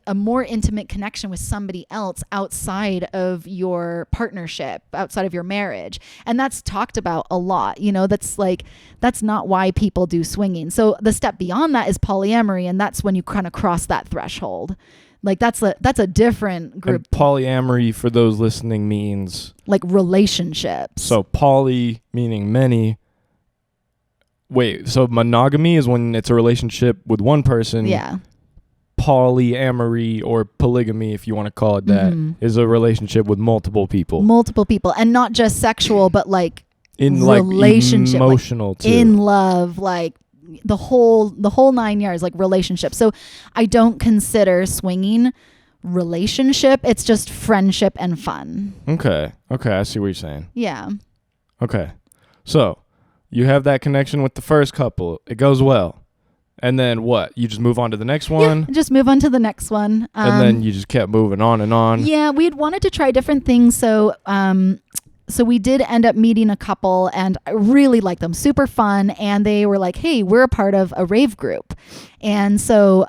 a more intimate connection with somebody else outside of your partnership, outside of your marriage. And that's talked about a lot. That's not why people do swinging. So the step beyond that is polyamory, and that's when you kind of cross that threshold. Like, that's a different group. And polyamory, for those listening, means like relationships. So poly meaning many. Wait, so monogamy is when it's a relationship with one person. Yeah. Polyamory, or polygamy, if you want to call it that, is a relationship with multiple people, and not just sexual, but like in relationship, like emotional like too, in love, like the whole 9 yards, like relationship. So I don't consider swinging relationship. It's just friendship and fun. Okay, I see what you're saying. Yeah. Okay, so you have that connection with the first couple. It goes well. And then what? You just move on to the next Yeah, one? just move on to the next one. And then you just kept moving on and on? Yeah, we'd wanted to try different things. So we did end up meeting a couple, and I really liked them. Super fun. And they were like, hey, we're a part of a rave group. And so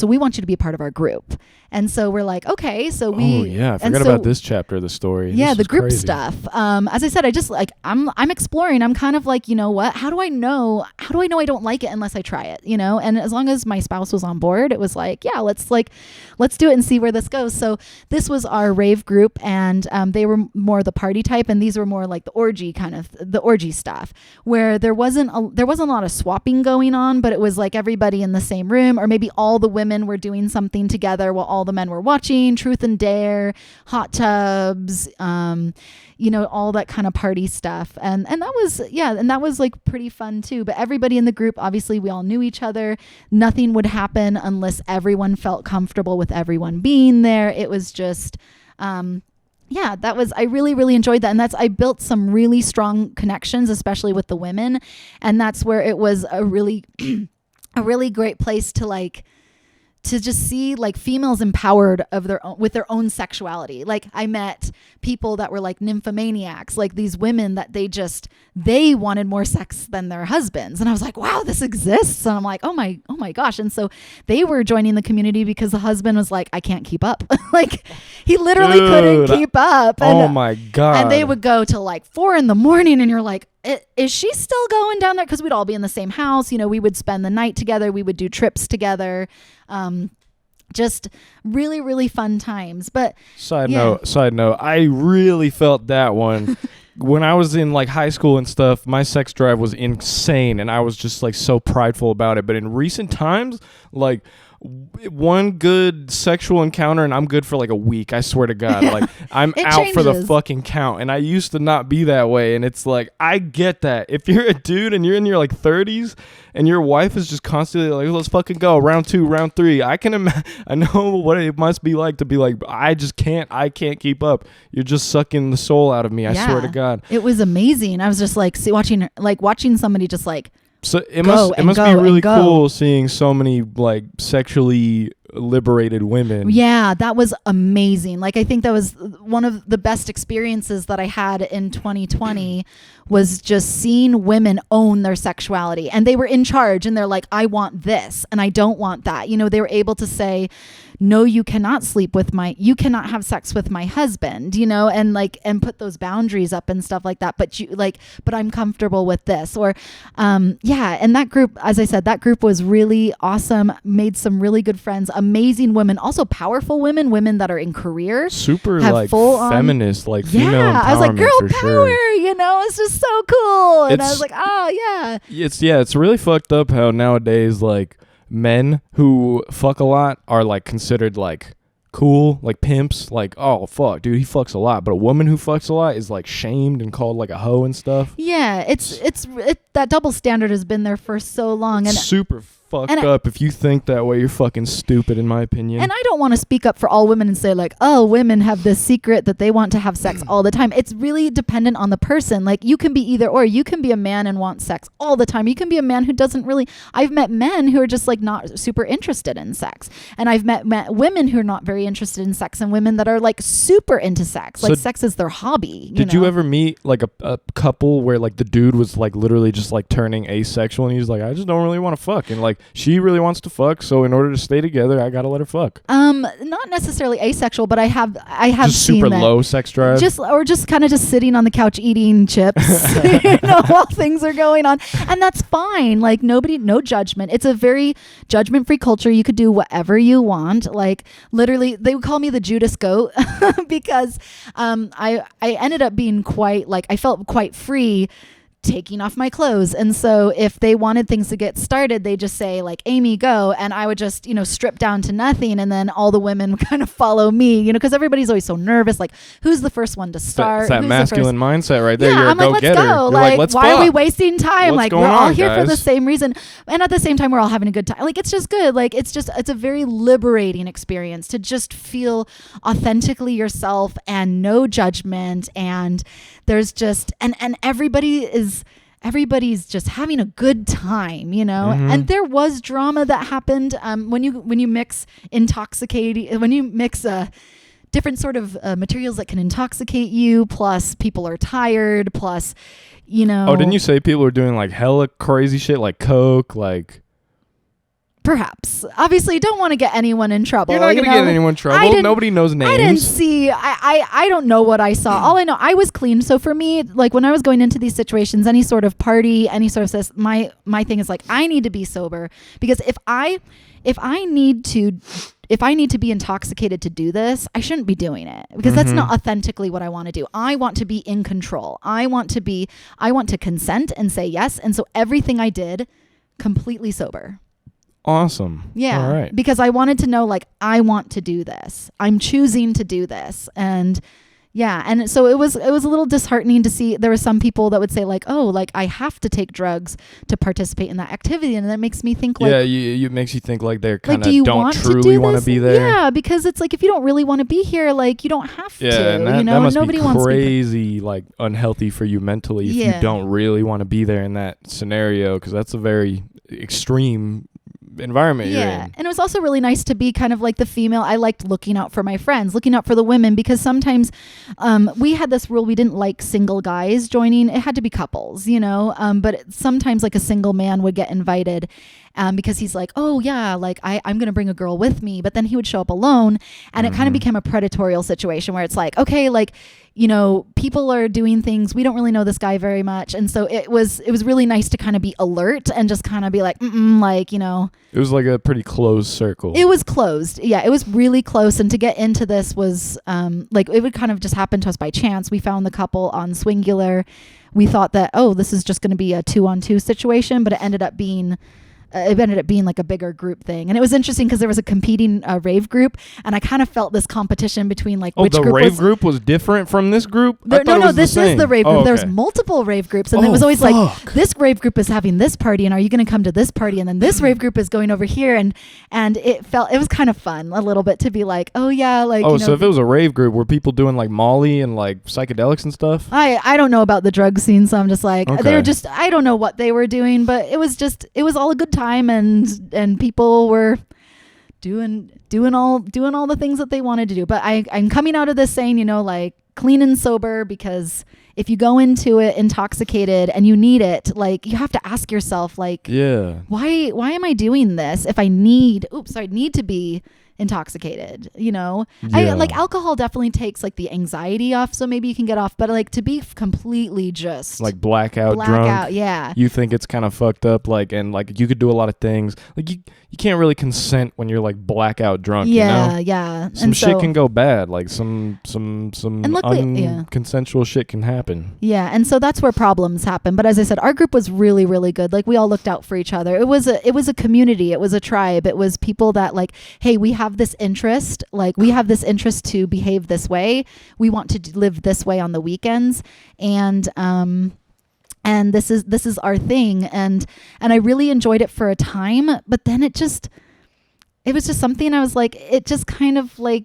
we want you to be a part of our group. And so we're like, okay. So we. Oh yeah, I forgot about this chapter of the story. Yeah, the group crazy. stuff. As I said, I just like I'm exploring. I'm kind of like, you know what? How do I know I don't like it unless I try it? You know. And as long as my spouse was on board, it was like, yeah, let's do it and see where this goes. So this was our rave group, and they were more the party type, and these were more like the orgy stuff, where there wasn't a lot of swapping going on, but it was like everybody in the same room, or maybe all the women were doing something together while all the men were watching. Truth and Dare, hot tubs, all that kind of party stuff, and that was like pretty fun too. But everybody in the group, obviously, we all knew each other. Nothing would happen unless everyone felt comfortable with everyone being there. It was just. I really, really enjoyed that. And I built some really strong connections, especially with the women. And that's where it was a really, a really great place to just see like females empowered with their own sexuality. Like I met people that were like nymphomaniacs, like these women that they wanted more sex than their husbands. And I was like, wow, this exists. And I'm like, oh my gosh. And so they were joining the community because the husband was like, I can't keep up. Like he literally couldn't keep up. And, oh my God. And they would go till like 4 a.m. and you're like, is she still going down there? Because we'd all be in the same house. We would spend the night together. We would do trips together. Just really, really fun times. But side note, I really felt that one. When I was in like high school and stuff, my sex drive was insane, and I was just like so prideful about it. But in recent times, like one good sexual encounter and I'm good for like a week. I swear to God, like I'm out for the fucking count. And I used to not be that way. And it's like, I get that. If you're a dude and you're in your like 30s and your wife is just constantly like, let's fucking go, round 2, round 3. I know what it must be like to be like, I can't keep up. You're just sucking the soul out of me. I swear to God. It was amazing. I was just like watching somebody just like. So it must be really cool seeing so many like sexually liberated women. Yeah, that was amazing. Like I think that was one of the best experiences that I had in 2020 was just seeing women own their sexuality, and they were in charge, and they're like, I want this and I don't want that. They were able to say, no, you cannot you cannot have sex with my husband, and put those boundaries up and stuff like that. But I'm comfortable with this. Or, and that group, as I said, that group was really awesome. Made some really good friends, amazing women, also powerful women that are in career. Super like feminist, like female empowerment. I was like, girl power, sure. It's just so cool. And I was like, oh yeah. It's really fucked up how nowadays like men who fuck a lot are like considered like cool, like pimps, like, oh fuck dude, he fucks a lot. But a woman who fucks a lot is like shamed and called like a hoe and stuff. Yeah, it's that double standard has been there for so long, and super fucked up. If you think that way, you're fucking stupid, in my opinion. And I don't want to speak up for all women and say like, oh, women have this secret that they want to have sex all the time. It's really dependent on the person. Like you can be either or. You can be a man and want sex all the time. You can be a man who doesn't really. I've met men who are just like not super interested in sex, and I've met women who are not very interested in sex, and women that are like super into sex. Like sex is their hobby. Did you ever meet like a couple where like the dude was like literally just like turning asexual, and he's like, I just don't really want to fuck, and like she really wants to fuck, so in order to stay together, I gotta let her fuck. Not necessarily asexual, but I have just seen super that. low sex drive, just kind of just sitting on the couch eating chips, while things are going on, and that's fine. Like no judgment. It's a very judgment-free culture. You could do whatever you want. Like literally, they would call me the Judas goat because I ended up being I felt quite free taking off my clothes. And so if they wanted things to get started, they just say like, Amy, go. And I would just, strip down to nothing. And then all the women kind of follow me, because everybody's always so nervous. Like, who's the first one to start? It's that masculine mindset right there. Yeah, You're I'm a go-getter. Let's go. Like, let's why fuck. are we wasting time? What's like, we're all here guys? for the same reason. And at the same time, we're all having a good time. Like, it's just good. Like, it's a very liberating experience to just feel authentically yourself and no judgment. And there's just, and everybody is, everybody's just having a good time, you know. Mm-hmm. And there was drama that happened when you mix different sort of materials that can intoxicate you, plus people are tired, plus, you know. Oh, didn't you say people were doing like hella crazy shit, like coke, like? Perhaps. Obviously, don't want to get anyone in trouble. You're not going to get anyone in trouble. Nobody knows names. I didn't see. I don't know what I saw. All I know, I was clean. So for me, like when I was going into these situations, any sort of party, any sort of this, my thing is like, I need to be sober, because if I need to be intoxicated to do this, I shouldn't be doing it, because that's not authentically what I want to do. I want to be in control. I want to consent and say yes. And so everything I did, completely sober. Awesome. Yeah. All right. Because I wanted to know, like, I want to do this. I'm choosing to do this. And yeah. And so it was a little disheartening to see there were some people that would say like, oh, like I have to take drugs to participate in that activity. And that makes me think like, yeah, it makes you think like they're kind of like, don't truly want to be there. Yeah. Because it's like, if you don't really want to be here, like you don't have to, and that, you know, that must nobody be wants crazy, like unhealthy for you mentally if you don't really want to be there in that scenario. Cause that's a very extreme environment you're in. And it was also really nice to be kind of like the female. I liked looking out for my friends, looking out for the women, because sometimes we had this rule, we didn't like single guys joining. It had to be couples, you know, but sometimes like a single man would get invited because he's like, oh yeah, like I'm going to bring a girl with me, but then he would show up alone, and it kind of became a predatorial situation where it's like, okay, like, you know, people are doing things. We don't really know this guy very much. And so it was really nice to kind of be alert and just kind of be like, like, you know. It was like a pretty closed circle. It was closed. Yeah, it was really close. And to get into this was like, it would kind of just happen to us by chance. We found the couple on Swingular. We thought that, oh, this is just going to be a 2-on-2 situation, but it ended up being like a bigger group thing. And it was interesting because there was a competing rave group, and I kind of felt this competition between like which group rave group was different from this group? This is the rave group. Okay. There's multiple rave groups, and it was always like, this rave group is having this party, and are you going to come to this party? And then this rave group is going over here, and it was kind of fun a little bit to be like, oh yeah, like, you know, so if it was a rave group, were people doing like Molly and like psychedelics and stuff? I don't know about the drug scene, so I'm just like, Okay. they were just, I don't know what they were doing, but it was all a good time, and people were doing all the things that they wanted to do. But I'm coming out of this saying, you know, like, clean and sober, because if you go into it intoxicated and you need it, like, you have to ask yourself, like, why am I doing this if I need to be intoxicated, you know? I like, alcohol definitely takes like the anxiety off, so maybe you can get off, but like to be completely just like blackout drunk, yeah, you think it's kind of fucked up, like, and like you could do a lot of things, like you can't really consent when you're like blackout drunk, you know? Some shit can go bad, like some luckily, unconsensual shit can happen. And so that's where problems happen. But as I said, our group was really, really good. Like, we all looked out for each other. It was a community. It was a tribe. It was people that like, hey, we have this interest. Like, we have this interest to behave this way. We want to live this way on the weekends. And this is our thing. And I really enjoyed it for a time, but then it was just something I was like, it just kind of like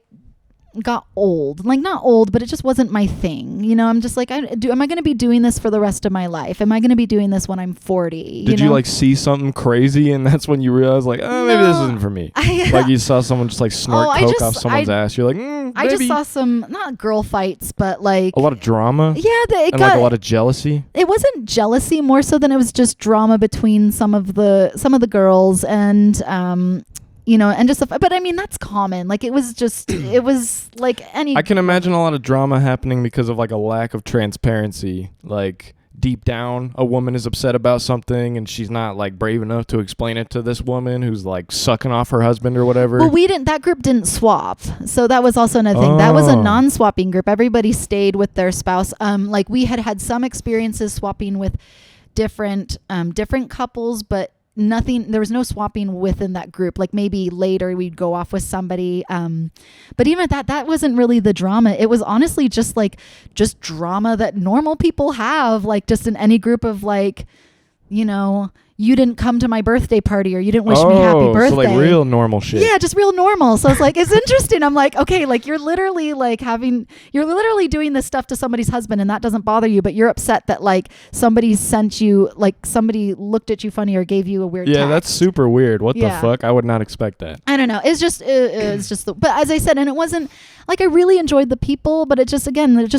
got old, like not old, but it just wasn't my thing. You know, I'm just like, am I going to be doing this for the rest of my life? Am I going to be doing this when I'm 40? Did you like see something crazy and that's when you realize like, oh, maybe this isn't for me? Like you saw someone just like snort coke off someone's ass. You're like, I just saw some, not girl fights, but like a lot of drama. Yeah. Like a lot of jealousy. It wasn't jealousy, more so than it was just drama between some of the girls and, you know, and just, but I mean, that's common. Like, it was like any. I can imagine a lot of drama happening because of like a lack of transparency. Like, deep down, a woman is upset about something and she's not like brave enough to explain it to this woman who's like sucking off her husband or whatever. Well, that group didn't swap. So that was also another thing. That was a non-swapping group. Everybody stayed with their spouse. Like, we had some experiences swapping with different couples, but there was no swapping within that group. Like, maybe later we'd go off with somebody. But even at that wasn't really the drama. It was honestly just drama that normal people have, like just in any group of like, you know, you didn't come to my birthday party, or you didn't wish me happy birthday. So like real normal shit. Yeah, just real normal. So it's like, it's interesting. I'm like, okay, like you're literally doing this stuff to somebody's husband and that doesn't bother you, but you're upset that like somebody sent you, like somebody looked at you funny or gave you a weird text. That's super weird. What the fuck? I would not expect that. I don't know. It's just, but as I said, and it wasn't like, I really enjoyed the people, but it just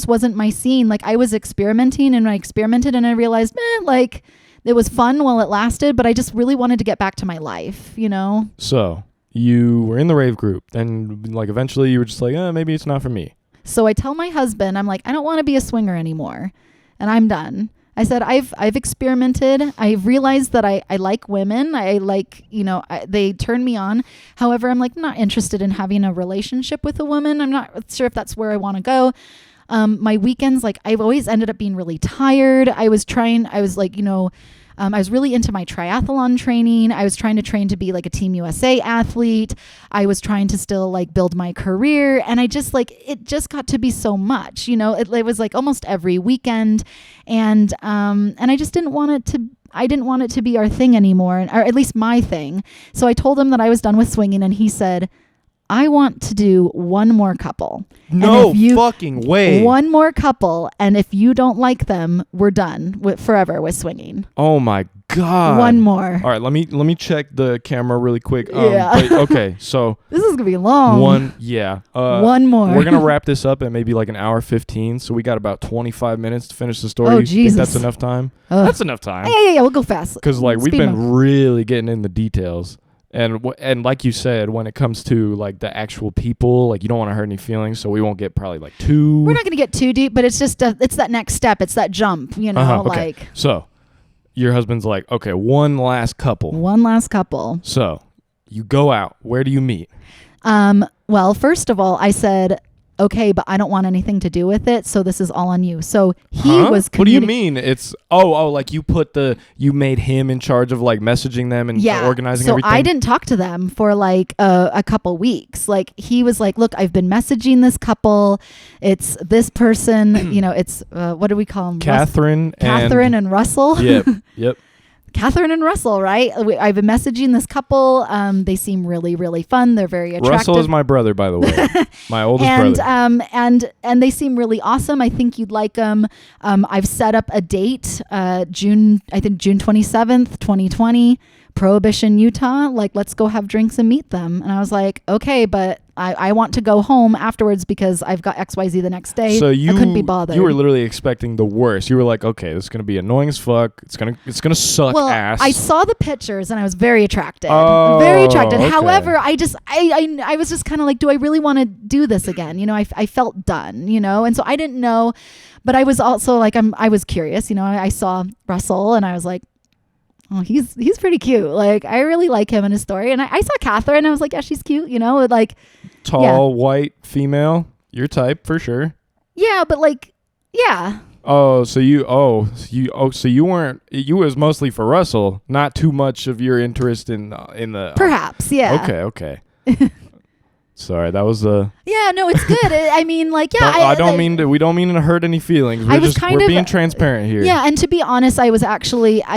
wasn't my scene. Like I was experimenting and I experimented and I realized, like, it was fun while it lasted, but I just really wanted to get back to my life, you know? So you were in the rave group, then like eventually you were just like, maybe it's not for me. So I tell my husband, I'm like, I don't want to be a swinger anymore, and I'm done. I said, I've experimented. I've realized that I like women. I like, they turn me on. However, I'm like not interested in having a relationship with a woman. I'm not sure if that's where I want to go. My weekends, like I've always ended up being really tired. I was really into my triathlon training. I was trying to train to be like a Team USA athlete. I was trying to still like build my career. And I just it just got to be so much, it was like almost every weekend. And I just didn't want it to be our thing anymore, or at least my thing. So I told him that I was done with swinging, and he said, I want to do one more couple. No fucking way. One more couple, and if you don't like them, we're done forever with swinging. Oh my God. One more. All right, let me check the camera really quick. Okay, so this is gonna be long. One more. We're gonna wrap this up at maybe like an hour 15. So we got about 25 minutes to finish the story. Oh, you Jesus. think that's enough time? That's enough time. Yeah. We'll go fast. Because like we've been really getting in the details. And like you said, when it comes to like the actual people, like you don't want to hurt any feelings, so we won't get probably like too. We're not going to get too deep, but it's just it's that next step, it's that jump, okay. Like. So, your husband's like, okay, one last couple. So, you go out. Where do you meet? Well, first of all, I said, okay, but I don't want anything to do with it, so this is all on you. So he was. What do you mean? It's like you made him in charge of like messaging them and organizing everything. So I didn't talk to them for like a couple weeks. Like he was like, look, I've been messaging this couple. It's this person. It's what do we call them? Catherine and Russell. Yep. Catherine and Russell, right? I've been messaging this couple. They seem really, really fun. They're very attractive. Russell is my brother, by the way. My oldest brother. And they seem really awesome. I think you'd like them. I've set up a date, June 27th, 2020, Prohibition, Utah. Like, let's go have drinks and meet them. And I was like, okay, but I want to go home afterwards because I've got XYZ the next day. So I couldn't be bothered. You were literally expecting the worst. You were like, okay, this is gonna be annoying as fuck. It's gonna suck ass. I saw the pictures and I was very attracted. Okay. However, I was just kind of like, do I really want to do this again? I felt done, and so I didn't know, but I was also like, I was curious. I saw Russell and I was like, oh, he's pretty cute. Like, I really like him and his story. And I saw Catherine and I was like, yeah, she's cute, like tall, white, female, your type for sure. Yeah, but like, yeah. So you weren't, you was mostly for Russell, not too much of your interest in the. Perhaps, yeah. Okay. Sorry, that was Yeah, no, it's good. I mean, like, yeah. We don't mean to hurt any feelings. We're being transparent here. Yeah, and to be honest, I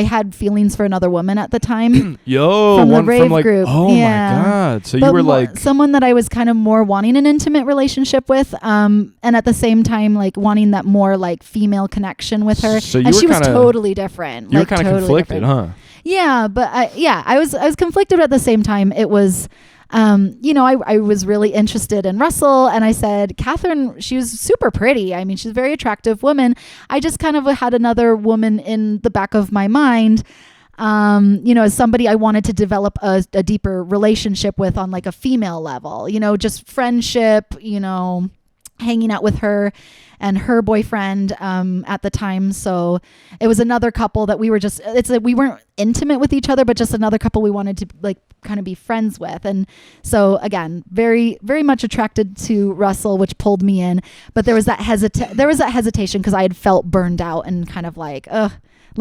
had feelings for another woman at the time. From the rave group. Oh my God! So you were like someone that I was kind of more wanting an intimate relationship with, and at the same time, like wanting that more like female connection with her. So and she was totally different. You were kind of conflicted, huh? Yeah, but I was conflicted at the same time. It was. I was really interested in Russell, and I said, Catherine, she was super pretty. I mean, she's a very attractive woman. I just kind of had another woman in the back of my mind, as somebody I wanted to develop a deeper relationship with on like a female level, just friendship, hanging out with her and her boyfriend at the time. So it was another couple that we weren't intimate with each other, but just another couple we wanted to like kind of be friends with. And so again, very, very much attracted to Russell, which pulled me in. But there was that hesitation because I had felt burned out and kind of like,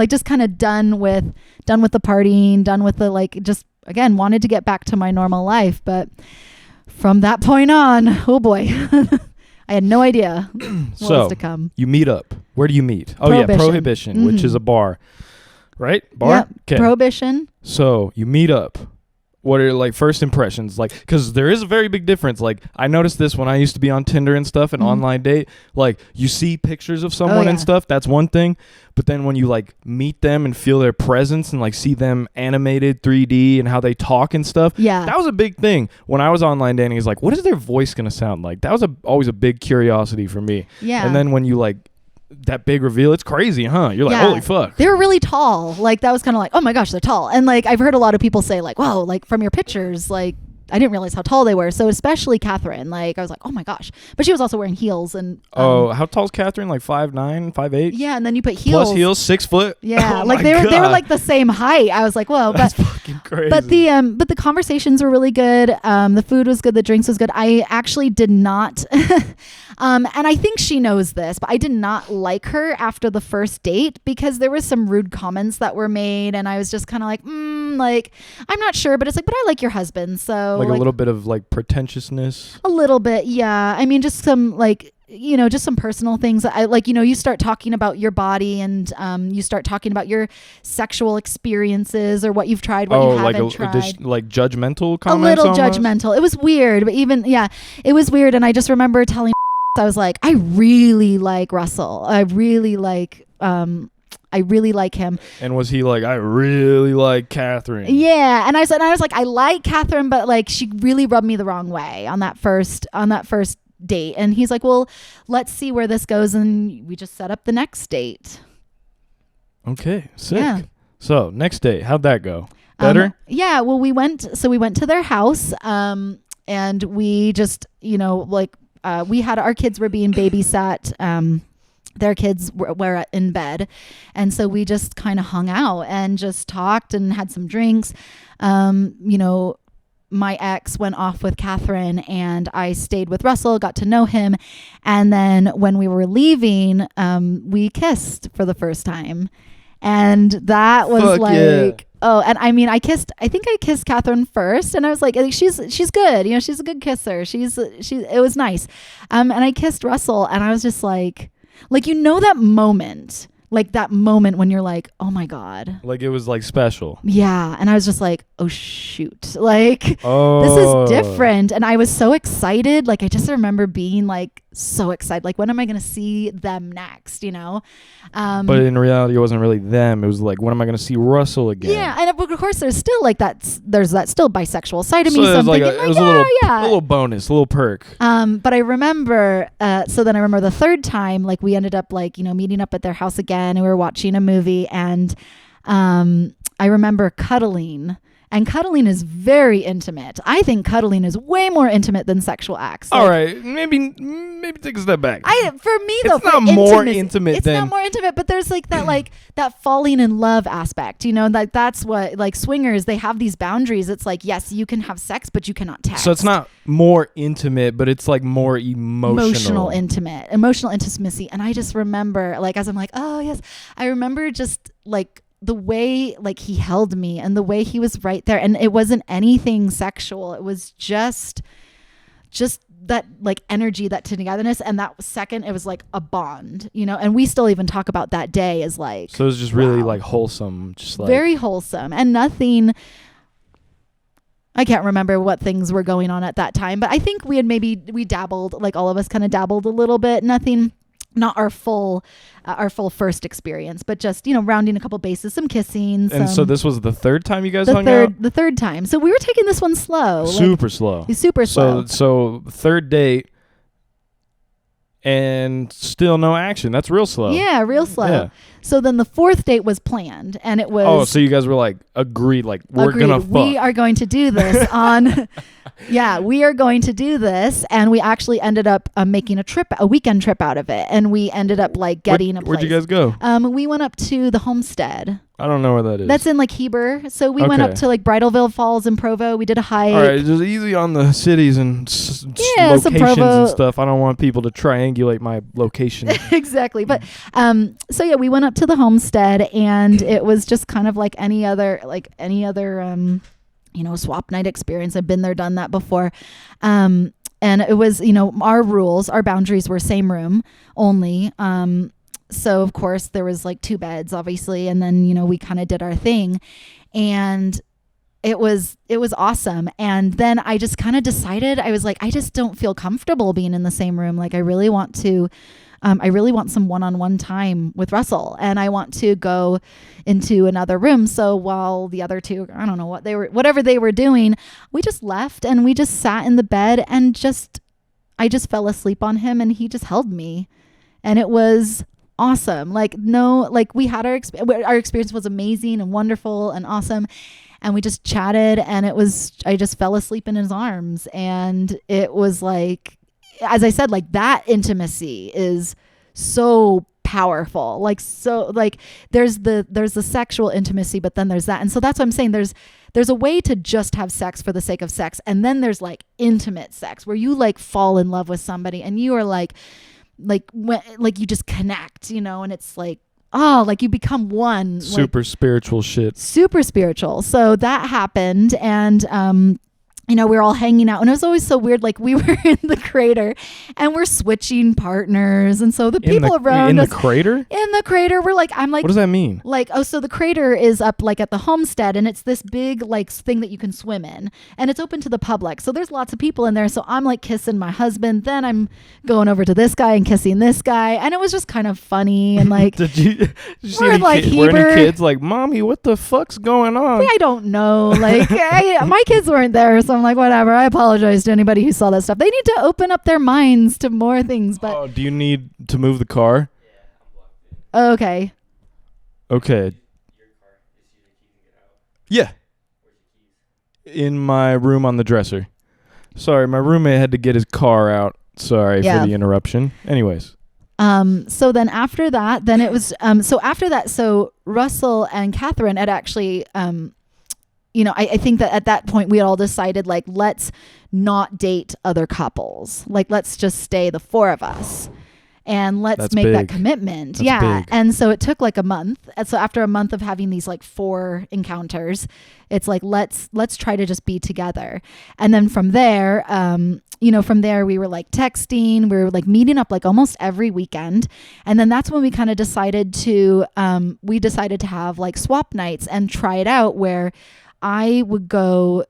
just kind of done with the partying, done with the like, just again, wanted to get back to my normal life. But from that point on, oh boy. I had no idea what was to come. You meet up. Where do you meet? Prohibition. Prohibition, which is a bar. right? Bar? Yep. 'Kay. Prohibition. So you meet up. What are like first impressions? Like, because there is a very big difference. Like, I noticed this when I used to be on Tinder and stuff and online date. Like, you see pictures of someone and stuff. That's one thing. But then when you like meet them and feel their presence and like see them animated 3D and how they talk and stuff. Yeah. That was a big thing when I was online dating. Is like, what is their voice gonna sound like? That was always a big curiosity for me. Yeah. And then when you like that big reveal, it's crazy, huh? You're like, holy fuck. They were really tall. Like, that was kind of like, oh my gosh, they're tall. And like, I've heard a lot of people say like, wow, like from your pictures, like I didn't realize how tall they were. So especially Catherine, like I was like, oh my gosh. But she was also wearing heels and how tall is Catherine? Like 5'9", 5'8"? Yeah, and then you put heels. Plus heels, 6 foot. Yeah, Oh like my they were God. like the same height. I was like, whoa, That's but fucking crazy. but the conversations were really good. The food was good. The drinks was good. I actually did not, and I think she knows this, but I did not like her after the first date because there was some rude comments that were made, and I was just kind of like, like I'm not sure, but it's like, but I like your husband, so like a little bit of like pretentiousness. a little bit, yeah. I mean, just some like, you know, just some personal things. I like, you know, you start talking about your body and you start talking about your sexual experiences or what you've tried, what you haven't tried. Like judgmental A comments. little almost? judgmental. It was weird, but even, yeah, it was weird. And I just remember telling I was like, I really like Russell. I really like him. And was he like, I really like Catherine? Yeah, and I was like, I like Catherine, but like she really rubbed me the wrong way on that first date. And he's like, well, let's see where this goes, and we just set up the next date. Okay, sick. Yeah. So next date, how'd that go? Better? Yeah. Well, we went to their house, and we just, you know, like we had our kids were being babysat. Their kids were in bed. And so we just kind of hung out and just talked and had some drinks. You know, my ex went off with Catherine and I stayed with Russell, got to know him. And then when we were leaving, we kissed for the first time. And that was Fuck like, yeah. oh, and I mean, I think I kissed Catherine first, and I was like, she's good. You know, she's a good kisser. It was nice. And I kissed Russell, and I was just like, you know, that moment when you're like, oh my God. Like it was like special. Yeah. And I was just like, oh shoot. Like, this Oh. is different. And I was so excited. Like, I just remember being like so excited. Like, when am I going to see them next? You know? But in reality, it wasn't really them. It was like, when am I going to see Russell again? Yeah. And of course, there's still like there's that still bisexual side of me. So So it I'm was like thinking, it was yeah. a little bonus, a little perk. But I remember, so then I remember the third time, like we ended up like, you know, meeting up at their house again, and we were watching a movie, and I remember cuddling. And cuddling is very intimate. I think cuddling is way more intimate than sexual acts. All right, maybe take a step back. For me though, It's not more intimate it's than- not more intimate, but there's like that, like that falling in love aspect. You know, that's what, like, swingers, they have these boundaries. It's like, yes, you can have sex, but you cannot text. So it's not more intimate, but it's like more emotional intimacy. And I just remember, like, as I'm like, oh yes, I remember just like the way like he held me and the way he was right there, and it wasn't anything sexual. It was just that like energy, that togetherness, and that second it was like a bond, you know. And we still even talk about that day as like, so it was just really wow. like wholesome, just like very wholesome, and nothing. I can't remember what things were going on at that time, but I think we dabbled, like all of us kind of dabbled a little bit. Nothing, not our full first experience, but just, you know, rounding a couple bases, some kissing. And so this was the third time you guys hung out? The third time. So we were taking this one slow. Super slow. Super slow. So third date and still no action. That's real slow. Yeah, real slow. Yeah. So then the fourth date was planned, and it was... Oh, so you guys were like, agreed, like, we're going to fuck. We are going to do this on... Yeah, we are going to do this, and we actually ended up making a weekend trip out of it, and we ended up like getting a place. Where'd you guys go? We went up to the Homestead. I don't know where that is. That's in like Heber. So we went up to like Bridalville Falls in Provo. We did a hike. All right, just easy on the cities and some locations Provo and stuff. I don't want people to triangulate my location. Exactly. But so yeah, we went up to the Homestead, and it was just kind of like any other you know, swap night experience. I've been there, done that before. And it was, you know, our boundaries were same room only. so of course there was like 2 beds, obviously. And then, we kind of did our thing, and it was awesome. And then I just kind of decided, I was like, I just don't feel comfortable being in the same room. Like I really want some one-on-one time with Russell, and I want to go into another room. So while the other 2, I don't know whatever they were doing, we just left and we just sat in the bed, and I just fell asleep on him, and he just held me, and it was awesome. Like we had our experience was amazing and wonderful and awesome. And we just chatted, and I just fell asleep in his arms. And it was like, as I said, like that intimacy is so powerful. Like, so like there's the sexual intimacy, but then there's that. And so that's what I'm saying. There's a way to just have sex for the sake of sex. And then there's like intimate sex where you like fall in love with somebody, and you are like you just connect, and it's like, oh, like you become one. Super spiritual shit. Super spiritual. So that happened. And, we were all hanging out, and it was always so weird. Like we were in the crater, and we're switching partners. And so the people around us. In the crater? In the crater. I'm like. What does that mean? Like, so the crater is up like at the homestead, and it's this big like thing that you can swim in, and it's open to the public. So there's lots of people in there. So I'm like kissing my husband. Then I'm going over to this guy and kissing this guy. And it was just kind of funny. And like, did you see were any kids like, Mommy, what the fuck's going on? I don't know. Like my kids weren't there. So I'm like, whatever. I apologize to anybody who saw that stuff. They need to open up their minds to more things. But do you need to move the car? Okay. Yeah. In my room on the dresser. Sorry, my roommate had to get his car out. Sorry for the interruption. Anyways. So then after that, so Russell and Catherine had actually, I think that at that point we had all decided, like, let's not date other couples. Like, let's just stay the 4 of us. And let's make that commitment. That's big. And so it took like a month. And so after a month of having these like 4 encounters, it's like, let's try to just be together. And then from there, we were like texting, we were like meeting up like almost every weekend. And then that's when we kind of decided to have like swap nights and try it out, where I would go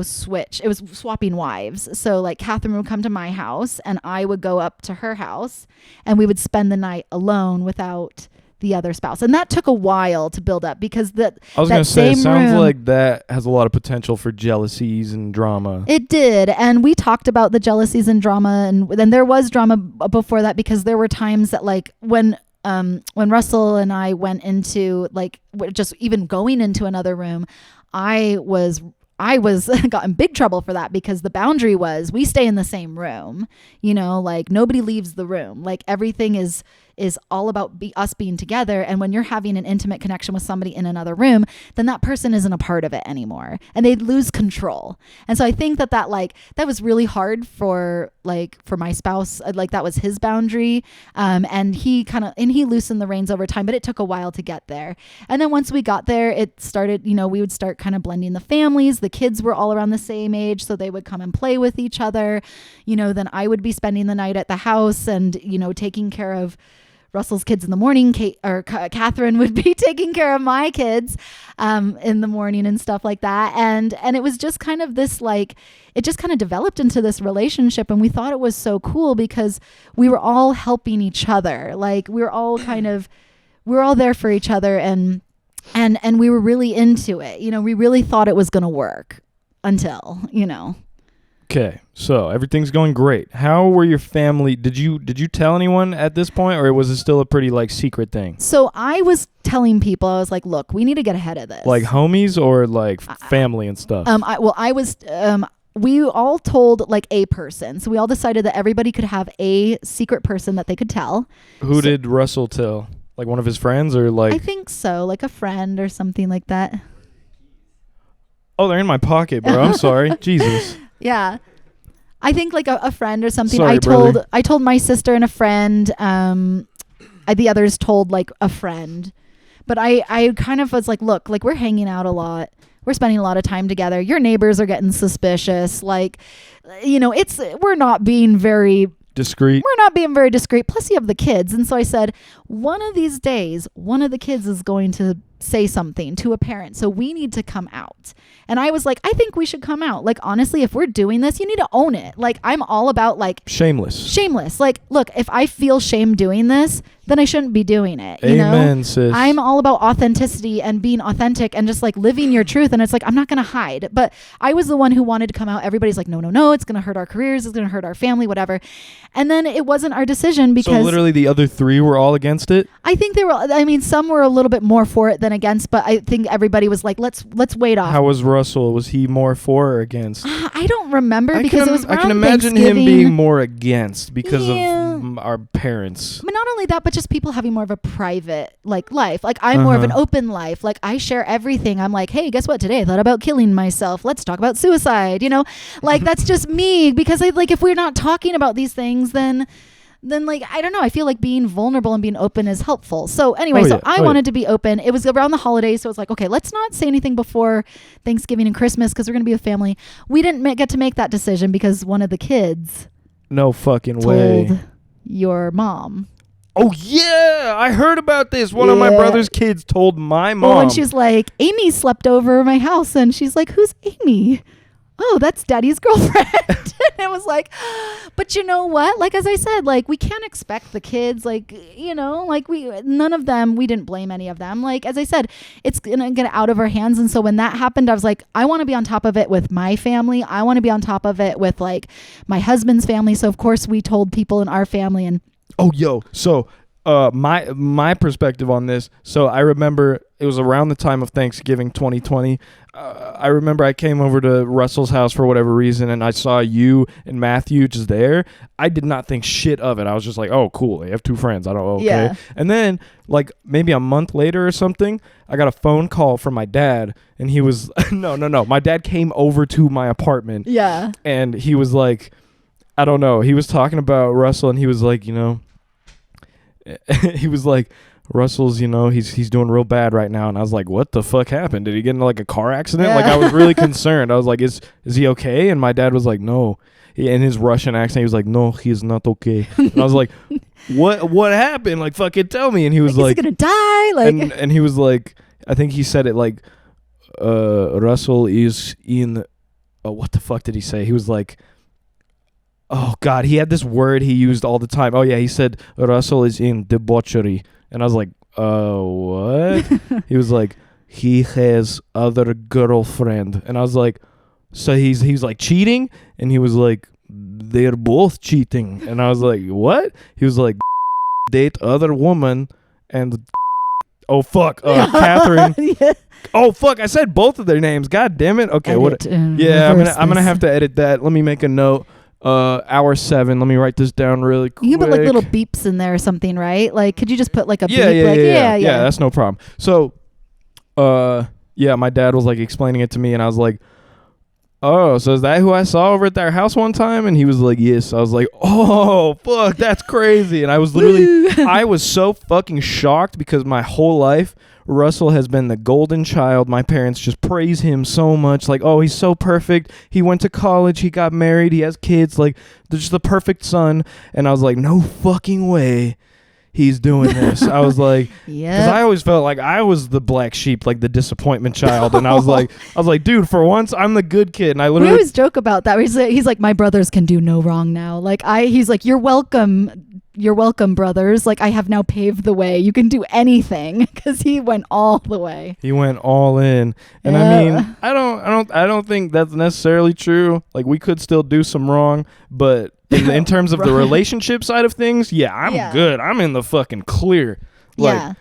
switch. It was swapping wives. So like Catherine would come to my house, and I would go up to her house, and we would spend the night alone without the other spouse. And that took a while to build up, because I was going to say, it sounds like that has a lot of potential for jealousies and drama. It did. And we talked about the jealousies and drama. And then there was drama before that, because there were times that like when Russell and I went into like just even going into another room, I was got in big trouble for that, because the boundary was we stay in the same room, like nobody leaves the room. Like everything is all about us being together. And when you're having an intimate connection with somebody in another room, then that person isn't a part of it anymore, and they lose control. And so I think that was really hard for my spouse. Like that was his boundary. And he loosened the reins over time, but it took a while to get there. And then once we got there, it started, we would start kind of blending the families. The kids were all around the same age, so they would come and play with each other. Then I would be spending the night at the house and, taking care of Russell's kids in the morning. Catherine would be taking care of my kids in the morning and stuff like that. And it was just kind of this, like, it just kind of developed into this relationship. And we thought it was so cool because we were all helping each other. Like we were all there for each other, and we were really into it. We really thought it was going to work until. Okay, so everything's going great. How were your family? Did you tell anyone at this point, or was it still a pretty like secret thing? So I was telling people, I was like, look, we need to get ahead of this. Like homies or like family and stuff? We all told like a person. So we all decided that everybody could have a secret person that they could tell. Who did Russell tell? Like one of his friends, or like? I think so, like a friend or something like that. Oh, they're in my pocket, bro. I'm sorry. Jesus. Yeah. I think like a friend or something. Sorry, I told my sister and a friend. The others told like a friend. But I kind of was like, look, like we're hanging out a lot. We're spending a lot of time together. Your neighbors are getting suspicious. Like, we're not being very discreet. We're not being very discreet. Plus, you have the kids. And so I said, one of these days, one of the kids is going to say something to a parent. So we need to come out. And I was like, I think we should come out. Like, honestly, if we're doing this, you need to own it. Like, I'm all about like shameless. Like, look, if I feel shame doing this, then I shouldn't be doing it. You Amen, know? sis. I'm all about authenticity and being authentic and just like living your truth. And it's like, I'm not going to hide. But I was the one who wanted to come out. Everybody's like, no, it's going to hurt our careers. It's going to hurt our family, whatever. And then it wasn't our decision because. So literally the other 3 were all against it? I think they were, I mean, some were a little bit more for it than against, but I think everybody was like, let's wait off. How was Russell? Was he more for or against? I don't remember because it was around I can imagine him being more against because of our parents. But not only that, but just people having more of a private like life. Like I'm more of an open life. Like I share everything. I'm like, hey, guess what? Today I thought about killing myself. Let's talk about suicide. You know, like that's just me because I like if we're not talking about these things, then like, I don't know. I feel like being vulnerable and being open is helpful. So anyway, I wanted to be open. It was around the holidays. So I was like, okay, let's not say anything before Thanksgiving and Christmas because we're going to be a family. We didn't get to make that decision because one of the kids no fucking told way. Your mom. Oh, yeah. I heard about this. One of my brother's kids told my mom. Well, and she's like, Amy slept over my house. And she's like, who's Amy? Oh, that's daddy's girlfriend. And it was like, but you know what? Like, as I said, like, we can't expect the kids, like, you know, like none of them, we didn't blame any of them. Like, as I said, it's going to get out of our hands. And so when that happened, I was like, I want to be on top of it with my family. I want to be on top of it with like my husband's family. So of course we told people in our family and. Oh, yo. So my perspective on this. So I remember it was around the time of Thanksgiving 2020. I remember I came over to Russell's house for whatever reason, and I saw you and Matthew just there. I did not think shit of it. I was just like, oh, cool. They have 2 friends. I don't know. Okay. Yeah. And then like maybe a month later or something, I got a phone call from my dad, and he was no. My dad came over to my apartment. Yeah. And he was like, I don't know. He was talking about Russell, and he was like, you know, he was like, Russell's, you know, he's doing real bad right now. And I was like, what the fuck happened? Did he get into like a car accident? Yeah. Like I was really concerned. I was like, is he okay? And my dad was like, no. In his Russian accent, he was like, no, he's not okay. And I was like, what happened? Like, fucking tell me. And he was like, he's gonna die. Like, and he was like, I think he said it like, Russell is in, what the fuck did he say? He was like, oh God, he had this word he used all the time. Oh yeah, he said Russell is in debauchery. And I was like, what? He was like, he has other girlfriend. And I was like, so he's like cheating? And he was like, they're both cheating. And I was like, what? He was like, date other woman and oh fuck, Catherine. Yeah. Oh fuck, I said both of their names. God damn it. Okay, yeah, I'm gonna have to edit that. Let me make a note. Hour 7. Let me write this down really quick. You can put like little beeps in there or something, right? Like, could you just put like a beep? Yeah, that's no problem. So, yeah, my dad was like explaining it to me, and I was like, oh, so is that who I saw over at their house one time? And he was like, yes. I was like, oh, fuck, that's crazy. And I was literally, I was so fucking shocked because my whole life, Russell has been the golden child. My parents just praise him so much. Like, oh, he's so perfect. He went to college. He got married. He has kids. Like, they're just the perfect son. And I was like, no fucking way he's doing this. I was like, because I always felt like I was the black sheep, like the disappointment child. And I was like, dude, for once, I'm the good kid. And I literally, we always joke about that. He's like, my brothers can do no wrong now. Like he's like, you're welcome, brothers. Like I have now paved the way. You can do anything because he went all the way. He went all in. And I mean, I don't think that's necessarily true. Like we could still do some wrong, but in terms of the relationship side of things, I'm good. I'm in the fucking clear. Like, yeah.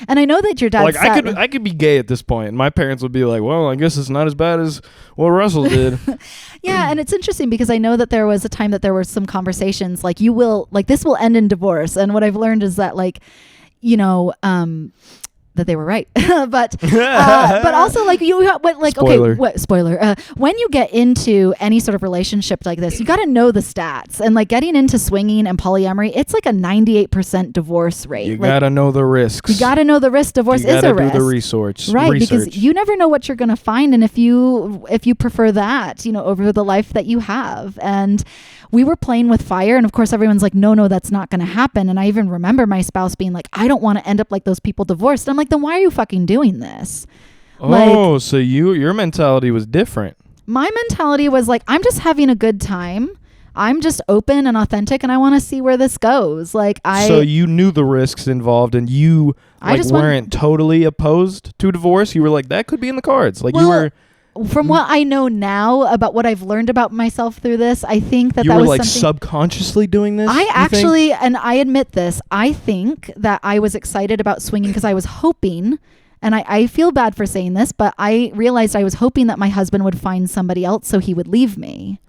And I know that your dad like I could be gay at this point, and my parents would be like, well, I guess it's not as bad as what Russell did. Yeah, and it's interesting because I know that there was a time that there were some conversations like this will end in divorce. And what I've learned is that like, you know, that they were right. but also like Spoiler. okay, what spoiler? When you get into any sort of relationship like this, you got to know the stats. And like getting into swinging and polyamory, it's like a 98% divorce rate. You like, gotta know the risks. You got to know the risk. Divorce you is a gotta risk. do the research. Right, because you never know what you're going to find, and if you prefer that, over the life that you have. And we were playing with fire, and of course everyone's like, no, that's not going to happen. And I even remember my spouse being like, I don't want to end up like those people divorced. And I'm like, then why are you fucking doing this? Oh, so your mentality was different. My mentality was like, I'm just having a good time. I'm just open and authentic, and I want to see where this goes. So you knew the risks involved, and you weren't totally opposed to divorce. You were like, that could be in the cards. From what I know now about what I've learned about myself through this, I think that you that were was like something subconsciously doing this. I actually, and I admit this, I think that I was excited about swinging because I was hoping, and I feel bad for saying this, but I realized I was hoping that my husband would find somebody else so he would leave me.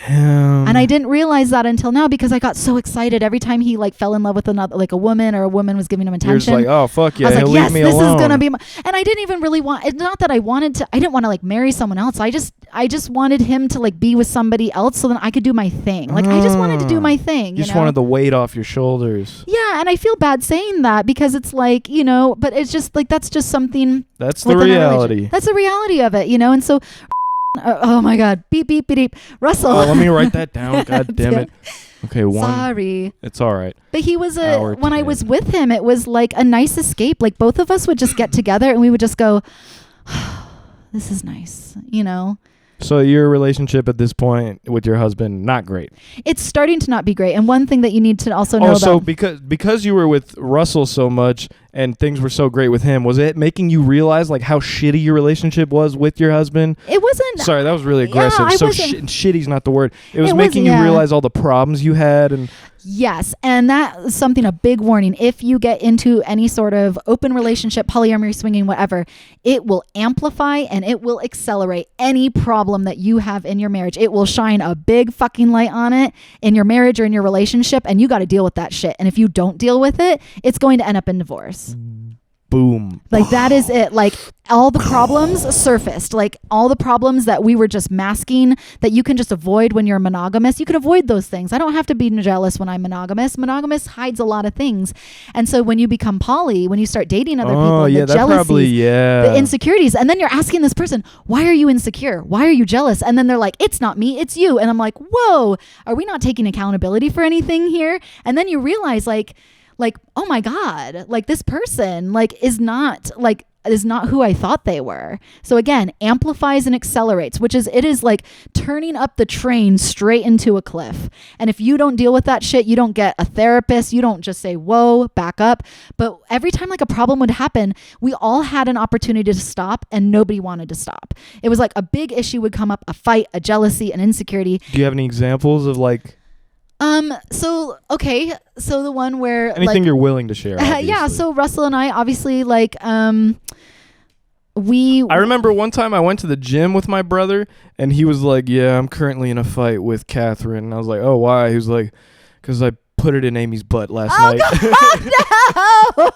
Damn. And I didn't realize that until now because I got so excited every time he like fell in love with another, like a woman, or a woman was giving him attention. You're just like, oh fuck yeah, I was like, he'll yes, leave me this alone. is gonna be. And I didn't even really want. It's not that I wanted to. I didn't want to like marry someone else. I just wanted him to like be with somebody else so then I could do my thing. Like I just wanted to do my thing. You just wanted the weight off your shoulders. Yeah, and I feel bad saying that because it's like, but it's just like that's just something. That's the reality. That's the reality of it, And so. Oh my God! Beep beep beep beep. Russell. Let me write that down. God damn it. Okay, Sorry. It's all right. But he was when I was with him, it was like a nice escape. Like both of us would just get together and we would just go, "This is nice," So your relationship at this point with your husband, not great. It's starting to not be great. And one thing that you need to also know so about. because you were with Russell so much and things were so great with him, was it making you realize like how shitty your relationship was with your husband? It wasn't. Sorry, that was really aggressive. Yeah, so shitty's not the word. It was making you realize all the problems you had and. Yes, and that's something, a big warning. If you get into any sort of open relationship, polyamory, swinging, whatever, it will amplify and it will accelerate any problem that you have in your marriage. It will shine a big fucking light on it in your marriage or in your relationship, and you got to deal with that shit. And if you don't deal with it, it's going to end up in divorce. Boom. Like that is it. Like all the problems surfaced, like all the problems that we were just masking that you can just avoid when you're monogamous. You can avoid those things. I don't have to be jealous when I'm monogamous. Monogamous hides a lot of things. And so when you become poly, when you start dating other people, the jealousy, the insecurities, and then you're asking this person, why are you insecure? Why are you jealous? And then they're like, it's not me, it's you. And I'm like, whoa, are we not taking accountability for anything here? And then you realize like, oh my God, like this person is not who I thought they were. So again, amplifies and accelerates, it is like turning up the train straight into a cliff. And if you don't deal with that shit, you don't get a therapist. You don't just say, whoa, back up. But every time like a problem would happen, we all had an opportunity to stop and nobody wanted to stop. It was like a big issue would come up, a fight, a jealousy, an insecurity. Do you have any examples of like... So the one where anything you're willing to share. Yeah. So Russell and I obviously I remember one time I went to the gym with my brother and he was like, yeah, I'm currently in a fight with Catherine. And I was like, oh, why? He was like, because I put it in Amy's butt last night. God, no.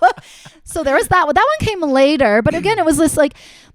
So there was that one. That one came later. But again, it was this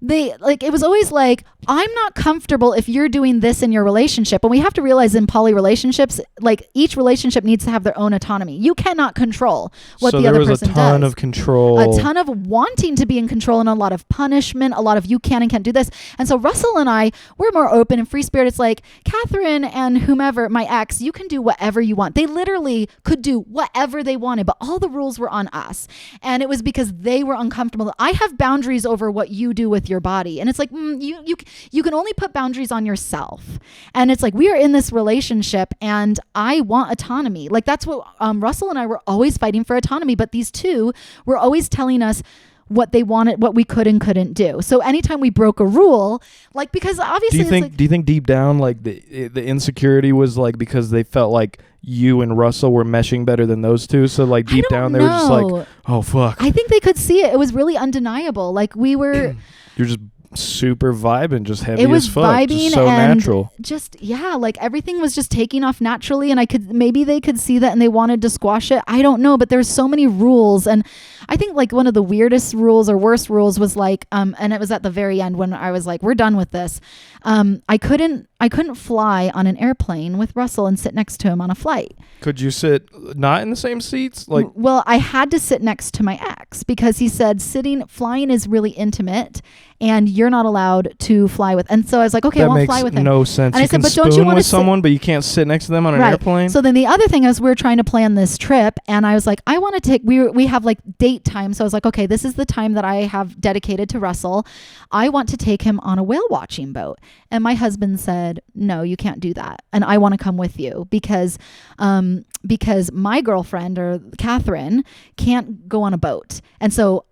it was always like, I'm not comfortable if you're doing this in your relationship. And we have to realize in poly relationships, like each relationship needs to have their own autonomy. You cannot control what the other person does. So there was a ton of control. A ton of wanting to be in control and a lot of punishment, a lot of you can and can't do this. And so Russell and I, we're more open and free spirit. It's like, Catherine and whomever, my ex, you can do whatever you want. They literally could do whatever they wanted, but all the rules were on us. And it was because they were uncomfortable. I have boundaries over what you do with your body. And it's like, you can only put boundaries on yourself. And it's like, we are in this relationship and I want autonomy. Like that's what Russell and I were always fighting for, autonomy. But these two were always telling us what they wanted, what we could and couldn't do. So anytime we broke a rule, like, because obviously do you think deep down, like the insecurity was like, because they felt like you and Russell were meshing better than those two? So like deep down they were just like, oh fuck. I think they could see it. It was really undeniable. Like we were, you're just super vibing, just heavy It was as fuck. vibing Just so and natural. just, yeah, like everything was just taking off naturally. And maybe they could see that and they wanted to squash it. I don't know, but there's so many rules. And I think like one of the weirdest rules or worst rules was like, and it was at the very end when I was like, we're done with this. I couldn't fly on an airplane with Russell and sit next to him on a flight. Could you sit not in the same seats? Like, well, I had to sit next to my ex because he said flying is really intimate and you're not allowed to fly with. And so I was like, okay, I won't fly with him. That makes no sense. And You I said, can but don't you spoon want with to someone, but you can't sit next to them on an airplane? So then the other thing is we were trying to plan this trip and I was like, I want to take, we have like date time. So I was like, okay, this is the time that I have dedicated to Russell. I want to take him on a whale watching boat. And my husband said, no, you can't do that. And I want to come with you because my girlfriend or Catherine can't go on a boat. And so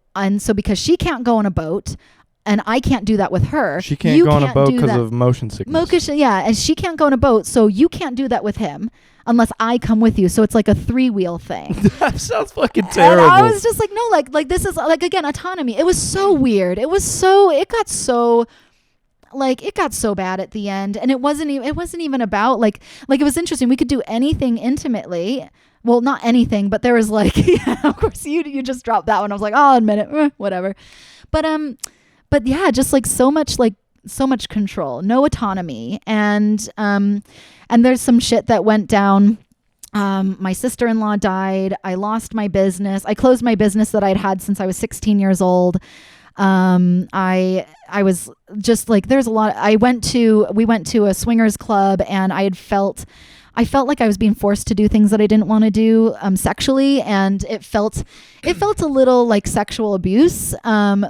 because she can't go on a boat and I can't do that with her. She can't go on a boat because of motion sickness. Yeah, and she can't go on a boat, so you can't do that with him unless I come with you. So it's like a 3-wheel thing. That sounds fucking terrible. And I was just like, no, like this is like, again, autonomy. It was so weird. It got so bad at the end. And it wasn't even about like it was interesting. We could do anything intimately. Well, not anything, but there was like, yeah, of course you just dropped that one. I was like, I'll admit it, whatever. But yeah, just like so much control, no autonomy. And there's some shit that went down. My sister-in-law died. I lost my business. I closed my business that I'd had since I was 16 years old. I was just like, there's a lot. We went to a swingers club and I felt like I was being forced to do things that I didn't want to do sexually, and it felt a little like sexual abuse.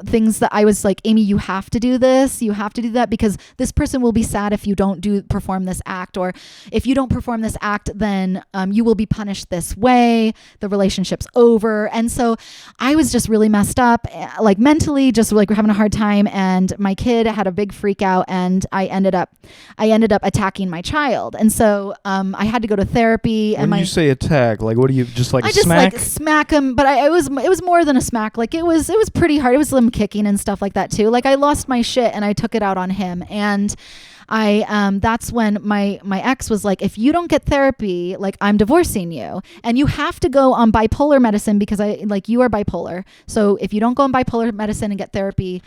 Things that I was like, Amy, you have to do this, you have to do that, because this person will be sad if you don't perform this act, or if you don't perform this act, then you will be punished this way. The relationship's over. And so I was just really messed up, like mentally, just like we're having a hard time. And my kid had a big freak out, and I ended up attacking my child. And so I had to go to therapy. When you say attack, like what do you just like? I just smack? like smack him, but it was more than a smack. Like it was pretty hard. It was some kicking and stuff like that too. Like I lost my shit and I took it out on him. And that's when my ex was like, if you don't get therapy, like I'm divorcing you, and you have to go on bipolar medicine because you are bipolar. So if you don't go on bipolar medicine and get therapy,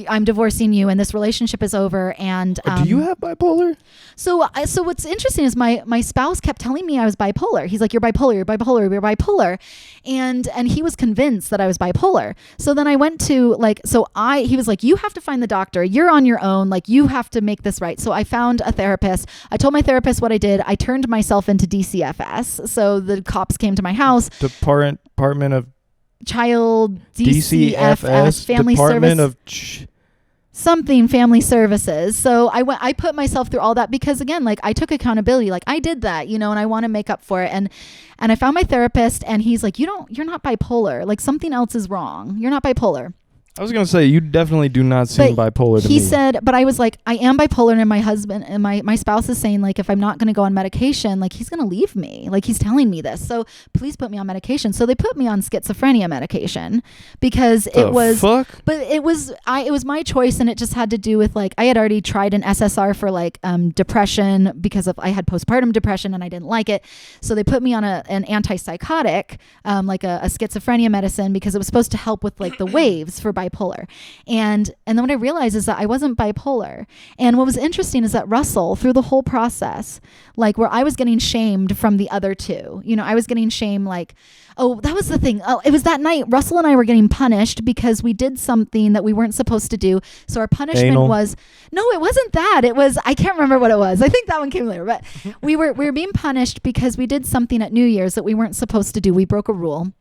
I'm divorcing you and this relationship is over. And do you have bipolar? So what's interesting is my spouse kept telling me I was bipolar. He's like, you're bipolar, you're bipolar, you're bipolar. And he was convinced that I was bipolar. So then I went to he was like, you have to find the doctor. You're on your own. Like you have to make this right. So I found a therapist. I told my therapist what I did. I turned myself into DCFS. So the cops came to my house. Department of Child DCFS Family Department Service something Family Services. So I put myself through all that because again, like I took accountability, like I did that, and I want to make up for it. And I found my therapist and he's like, you're not bipolar. Like something else is wrong. You're not bipolar. I was going to say, you definitely do not seem bipolar to me. He said, but I was like, I am bipolar, and my husband and my spouse is saying, like, if I'm not going to go on medication, like, he's going to leave me. Like, he's telling me this. So please put me on medication. So they put me on schizophrenia medication because it was my choice, and it just had to do with, like, I had already tried an SSR for, like, depression because I had postpartum depression and I didn't like it. So they put me on an antipsychotic, like a schizophrenia medicine, because it was supposed to help with, like, the waves for bipolar. And then what I realized is that I wasn't bipolar. And what was interesting is that Russell, through the whole process, like where I was getting shamed from the other two, I was getting shamed like, oh, that was the thing. Oh, it was that night Russell and I were getting punished because we did something that we weren't supposed to do. So our punishment was, no, it wasn't that. It was, I can't remember what it was. I think that one came later, but we were being punished because we did something at New Year's that we weren't supposed to do. We broke a rule.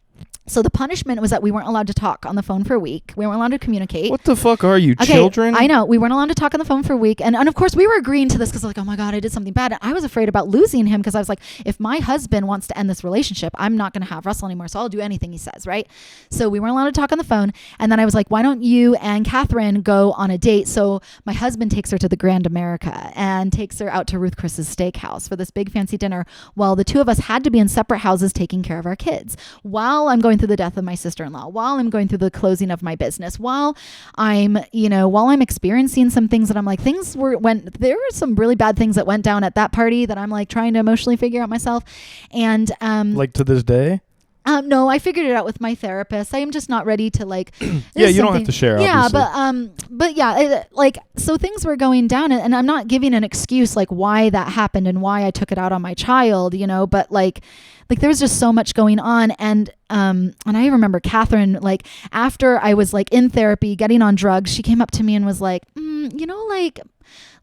So the punishment was that we weren't allowed to talk on the phone for a week. We weren't allowed to communicate. What the fuck are you, children? I know. We weren't allowed to talk on the phone for a week. And of course, we were agreeing to this because like, oh my God, I did something bad. And I was afraid about losing him because I was like, if my husband wants to end this relationship, I'm not going to have Russell anymore. So I'll do anything he says, right? So we weren't allowed to talk on the phone. And then I was like, why don't you and Catherine go on a date? So my husband takes her to the Grand America and takes her out to Ruth Chris's steakhouse for this big fancy dinner while the two of us had to be in separate houses taking care of our kids. While I'm going through the death of my sister-in-law, while I'm going through the closing of my business, while I'm experiencing some things that I'm like, there were some really bad things that went down at that party that I'm like trying to emotionally figure out myself. And like to this day. No, I figured it out with my therapist. I am just not ready to like. Yeah, you don't have to share. Yeah, obviously. but yeah, so things were going down, and I'm not giving an excuse like why that happened and why I took it out on my child, but like there was just so much going on, and I remember Catherine, like after I was like in therapy, getting on drugs, she came up to me and was like,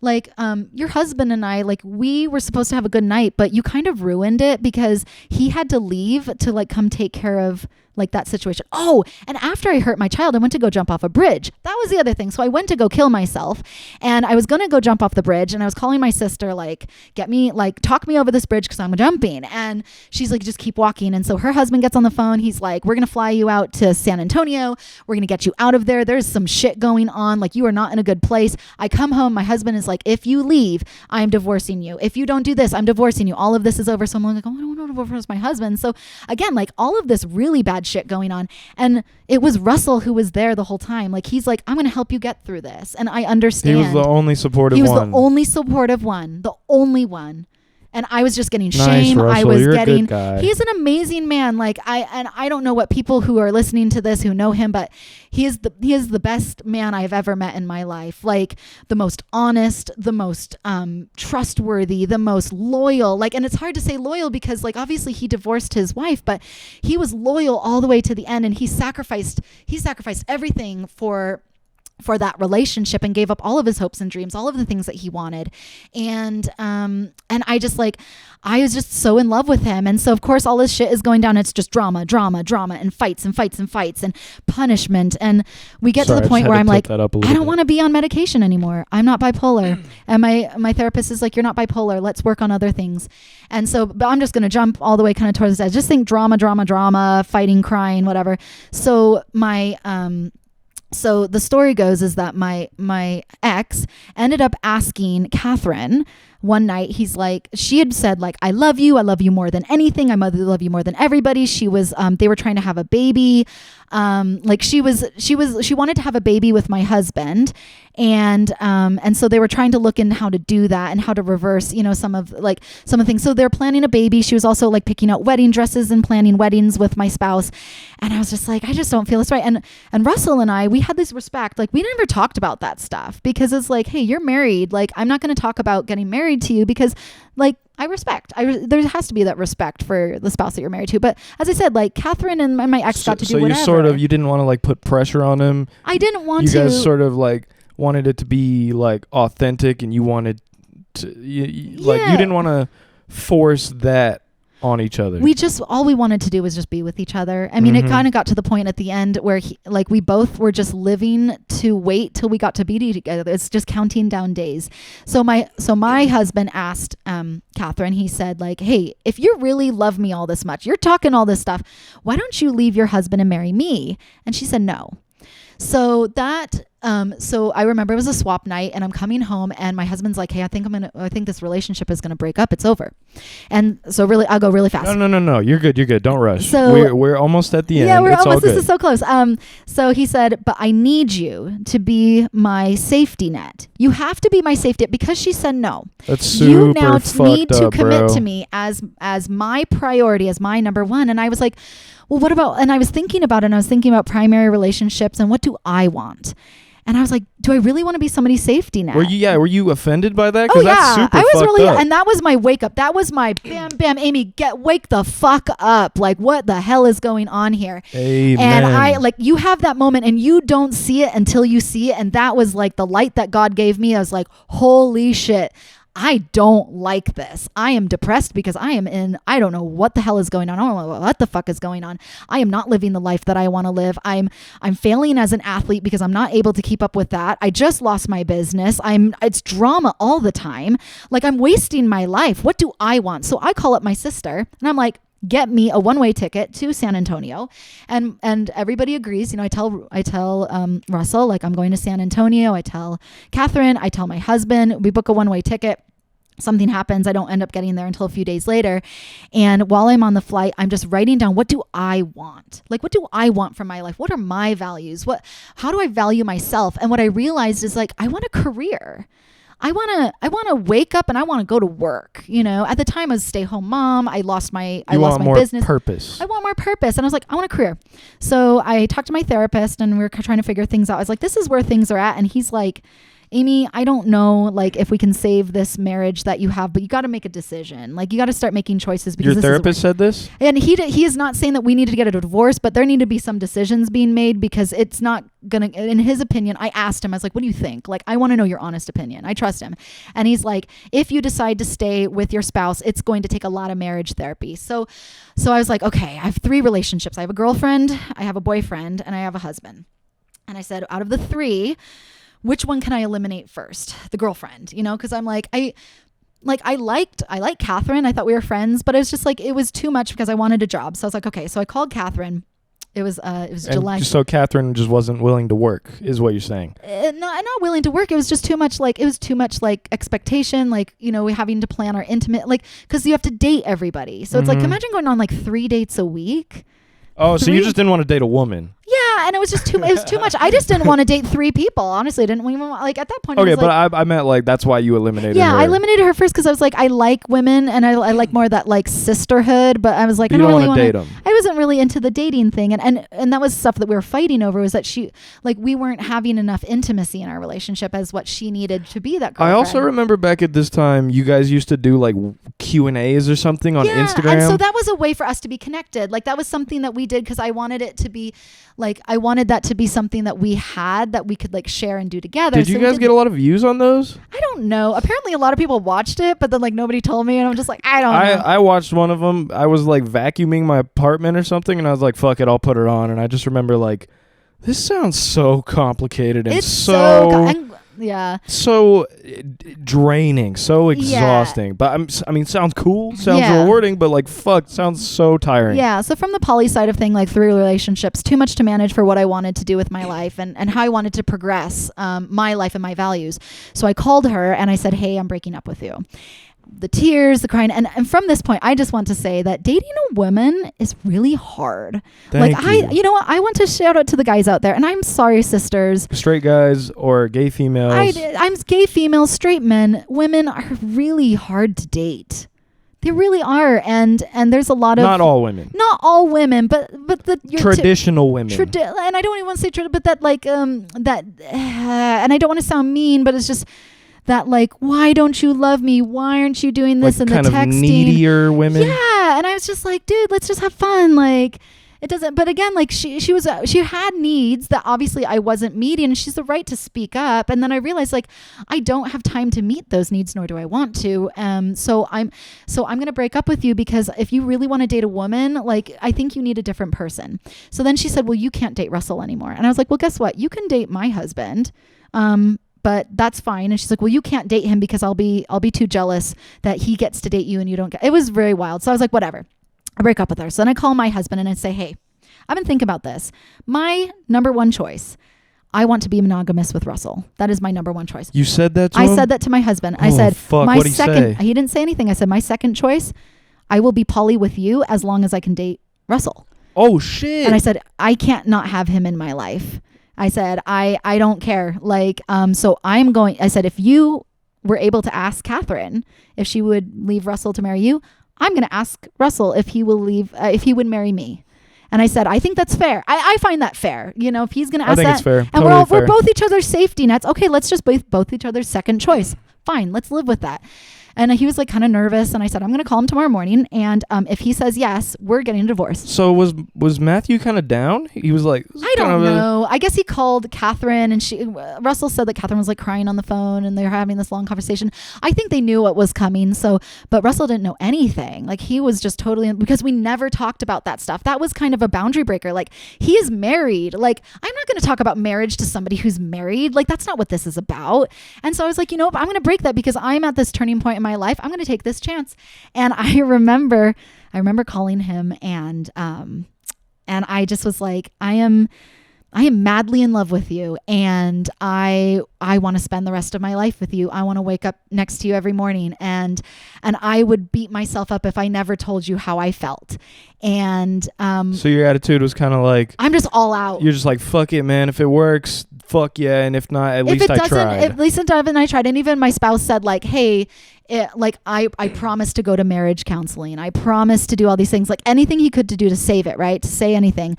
your husband and I, like, we were supposed to have a good night, but you kind of ruined it because he had to leave to like come take care of like that situation. Oh, and after I hurt my child, I went to go jump off a bridge. That was the other thing. So I went to go kill myself, and I was going to go jump off the bridge, and I was calling my sister, like, talk me over this bridge because I'm jumping. And she's like, just keep walking. And so her husband gets on the phone. He's like, we're going to fly you out to San Antonio. We're going to get you out of there. There's some shit going on. Like, you are not in a good place. I come home. My husband is like, if you leave, I'm divorcing you. If you don't do this, I'm divorcing you. All of this is over. So I'm like, oh, I don't want to divorce my husband. So again, like all of this really bad shit going on. And it was Russell who was there the whole time. Like, he's like, I'm going to help you get through this. And I understand. He was the only supportive one. He was the only supportive one. The only one. And I was just getting shame. Russell, I was you're getting, a good guy. He's an amazing man. Like I don't know what people who are listening to this who know him, but he is the best man I've ever met in my life. Like the most honest, the most trustworthy, the most loyal. Like, and it's hard to say loyal because like obviously he divorced his wife, but he was loyal all the way to the end, and he sacrificed everything for that relationship and gave up all of his hopes and dreams, all of the things that he wanted. And I was just so in love with him. And so of course all this shit is going down. It's just drama and fights and punishment. And we get to the point where I'm like, I don't want to be on medication anymore. I'm not bipolar. And my therapist is like, you're not bipolar. Let's work on other things. And so, but I'm just going to jump all the way kind of towards that. Just think drama, fighting, crying, whatever. So so the story goes is that my ex ended up asking Catherine one night. He's like, she had said like, I love you more than anything. I love you more than everybody. She was, they were trying to have a baby. Like she wanted to have a baby with my husband. And so they were trying to look in how to do that and how to reverse, some of the things. So they're planning a baby. She was also like picking out wedding dresses and planning weddings with my spouse. And I was just like, I just don't feel this right. And Russell and I, we had this respect. Like we never talked about that stuff because it's like, hey, you're married. Like I'm not going to talk about getting married to you because like I respect. There has to be that respect for the spouse that you're married to. But as I said, like Catherine and my ex got to do whatever. So you didn't want to like put pressure on him. I didn't want to. You guys sort of like wanted it to be like authentic, and you wanted to you didn't want to force that on each other. All we wanted to do was just be with each other. I mean, it kind of got to the point at the end where we both were just living to wait till we got to be together. It's just counting down days. So my husband asked Catherine, he said like, hey, if you really love me all this much, you're talking all this stuff, why don't you leave your husband and marry me? And she said no. So I remember it was a swap night, and I'm coming home, and my husband's like, hey, I think this relationship is going to break up. It's over. And so really, I'll go really fast. No. You're good. Don't rush. So we're almost at the end. Yeah, it's almost, this is so close. So he said, but I need you to be my safety net. You have to be my safety net because she said no. That's super you now need to up, commit bro. to me as my priority, as my number one. And I was like, well, what about, and I was thinking about it, and I was thinking about primary relationships and what do I want? And I was like, do I really want to be somebody's safety net? Were you offended by that? Oh yeah, that's super I was really, up. And that was my wake up. That was my bam, Amy, wake the fuck up. Like, what the hell is going on here? Amen. And I you have that moment, and you don't see it until you see it. And that was like the light that God gave me. I was like, holy shit. I don't like this. I am depressed because I don't know what the hell is going on. I don't know what the fuck is going on. I am not living the life that I want to live. I'm failing as an athlete because I'm not able to keep up with that. I just lost my business. It's drama all the time. Like I'm wasting my life. What do I want? So I call up my sister and I'm like, get me a one-way ticket to San Antonio. And everybody agrees. I tell Russell, like, I'm going to San Antonio. I tell Catherine, I tell my husband, we book a one-way ticket. something happens. I don't end up getting there until a few days later. And while I'm on the flight, I'm just writing down, what do I want? Like, what do I want from my life? What are my values? How do I value myself? And what I realized is like, I want a career. I want to wake up and I want to go to work. You know, at the time I was a stay-home mom. I lost my business. Purpose. I want more purpose. And I was like, I want a career. So I talked to my therapist and we were trying to figure things out. I was like, this is where things are at. And he's like, Amy, I don't know, like, if we can save this marriage that you have, but you got to make a decision. Like, you got to start making choices. Because your therapist said this? And he is not saying that we need to get a divorce, but there need to be some decisions being made, because it's not going to, in his opinion, I asked him, I was like, what do you think? Like, I want to know your honest opinion. I trust him. And he's like, if you decide to stay with your spouse, it's going to take a lot of marriage therapy. So I was like, okay, I have 3 relationships. I have a girlfriend, I have a boyfriend, and I have a husband. And I said, out of the 3, which one can I eliminate first? The girlfriend, you know, because I'm like, I liked Catherine. I thought we were friends, but it was just like, it was too much because I wanted a job. So I was like, okay. So I called Catherine. It was July. So Catherine just wasn't willing to work, is what you're saying? No, I'm not willing to work. It was just too much. Like, it was too much like expectation. Like, you know, we having to plan our intimate, like, because you have to date everybody. So it's like, imagine going on like 3 dates a week. Oh, so you just didn't want to date a woman? Yeah, and it was just too much. I just didn't want to date 3 people. Honestly, I didn't even want, like, at that point. Okay, but like, I meant like that's why you eliminated her. Yeah, I eliminated her first because I was like, I like women and I like more of that like sisterhood. But I was like, but I don't really want to date them. I wasn't really into the dating thing, and that was stuff that we were fighting over. Was that we weren't having enough intimacy in our relationship as what she needed to be that girlfriend. I also remember back at this time, you guys used to do like Q&As or something on Instagram. And so that was a way for us to be connected. Like, that was something that we did because I wanted it to be like, I wanted that to be something that we had that we could like share and do together. Did you guys get a lot of views on those? I don't know. Apparently a lot of people watched it, but then like nobody told me, and I'm just like, I don't know. I watched one of them. I was like vacuuming my apartment or something, and I was like, fuck it, I'll put her on. And I just remember like, this sounds so complicated and yeah. So draining, so exhausting. Yeah. But I mean, sounds cool, sounds rewarding, but like, fuck, sounds so tiring. Yeah. So from the poly side of thing, like 3 relationships, too much to manage for what I wanted to do with my life and how I wanted to progress my life and my values. So I called her and I said, hey, I'm breaking up with you. The tears, the crying. And from this point, I just want to say that dating a woman is really hard. Thank you. You know what? I want to shout out to the guys out there, and I'm sorry, sisters. Straight guys or gay females. I'm gay females, straight men. Women are really hard to date. They really are. And there's a lot of... Not all women. Not all women, but the... Traditional women. And I don't even want to say but that like, and I don't want to sound mean, but it's just... that like, why don't you love me? Why aren't you doing this? Like and the texting. Kind of needier women. Yeah. And I was just like, dude, let's just have fun. Like, it doesn't, but again, like she had needs that obviously I wasn't meeting, and she's the right to speak up. And then I realized like, I don't have time to meet those needs, nor do I want to. So I'm going to break up with you, because if you really want to date a woman, like, I think you need a different person. So then she said, well, you can't date Russell anymore. And I was like, well, guess what? You can date my husband. But that's fine. And she's like, well, you can't date him because I'll be too jealous that he gets to date you and you don't get. It was very wild. So I was like, whatever. I break up with her. So then I call my husband and I say, hey, I've been thinking about this. My number 1 choice, I want to be monogamous with Russell. That is my number 1 choice. You said that to him? I said that to my husband. I said, fuck. my What'd he second, say? He didn't say anything. I said, my second choice, I will be poly with you as long as I can date Russell. Oh, shit. And I said, I can't not have him in my life. I said, I don't care. Like, so I said, if you were able to ask Catherine if she would leave Russell to marry you, I'm going to ask Russell if he would marry me. And I said, I think that's fair. I find that fair. You know, if he's going to ask that. I think it's fair. And totally we're both each other's safety nets. Okay, let's just both each other's second choice. Fine, let's live with that. And he was like kind of nervous. And I said, I'm going to call him tomorrow morning. And if he says yes, we're getting a divorce. So was Matthew kind of down? He was like, I don't know. I guess he called Catherine, and Russell said that Catherine was like crying on the phone and they were having this long conversation. I think they knew what was coming. But Russell didn't know anything. Like, he was just totally, because we never talked about that stuff. That was kind of a boundary breaker. Like, he is married. Like, I'm not going to talk about marriage to somebody who's married. Like, that's not what this is about. And so I was like, you know, I'm going to break that because I'm at this turning point in my life. I'm going to take this chance. And I remember calling him and I just was like, I am madly in love with you, and I want to spend the rest of my life with you. I want to wake up next to you every morning, and I would beat myself up if I never told you how I felt. And so your attitude was kind of like, I'm just all out. You're just like, fuck it, man. If it works, fuck yeah, and if not, at least I tried. At least I tried. And even my spouse said, like, hey, I promised to go to marriage counseling. I promised to do all these things, like anything he could to do to save it, right? To say anything.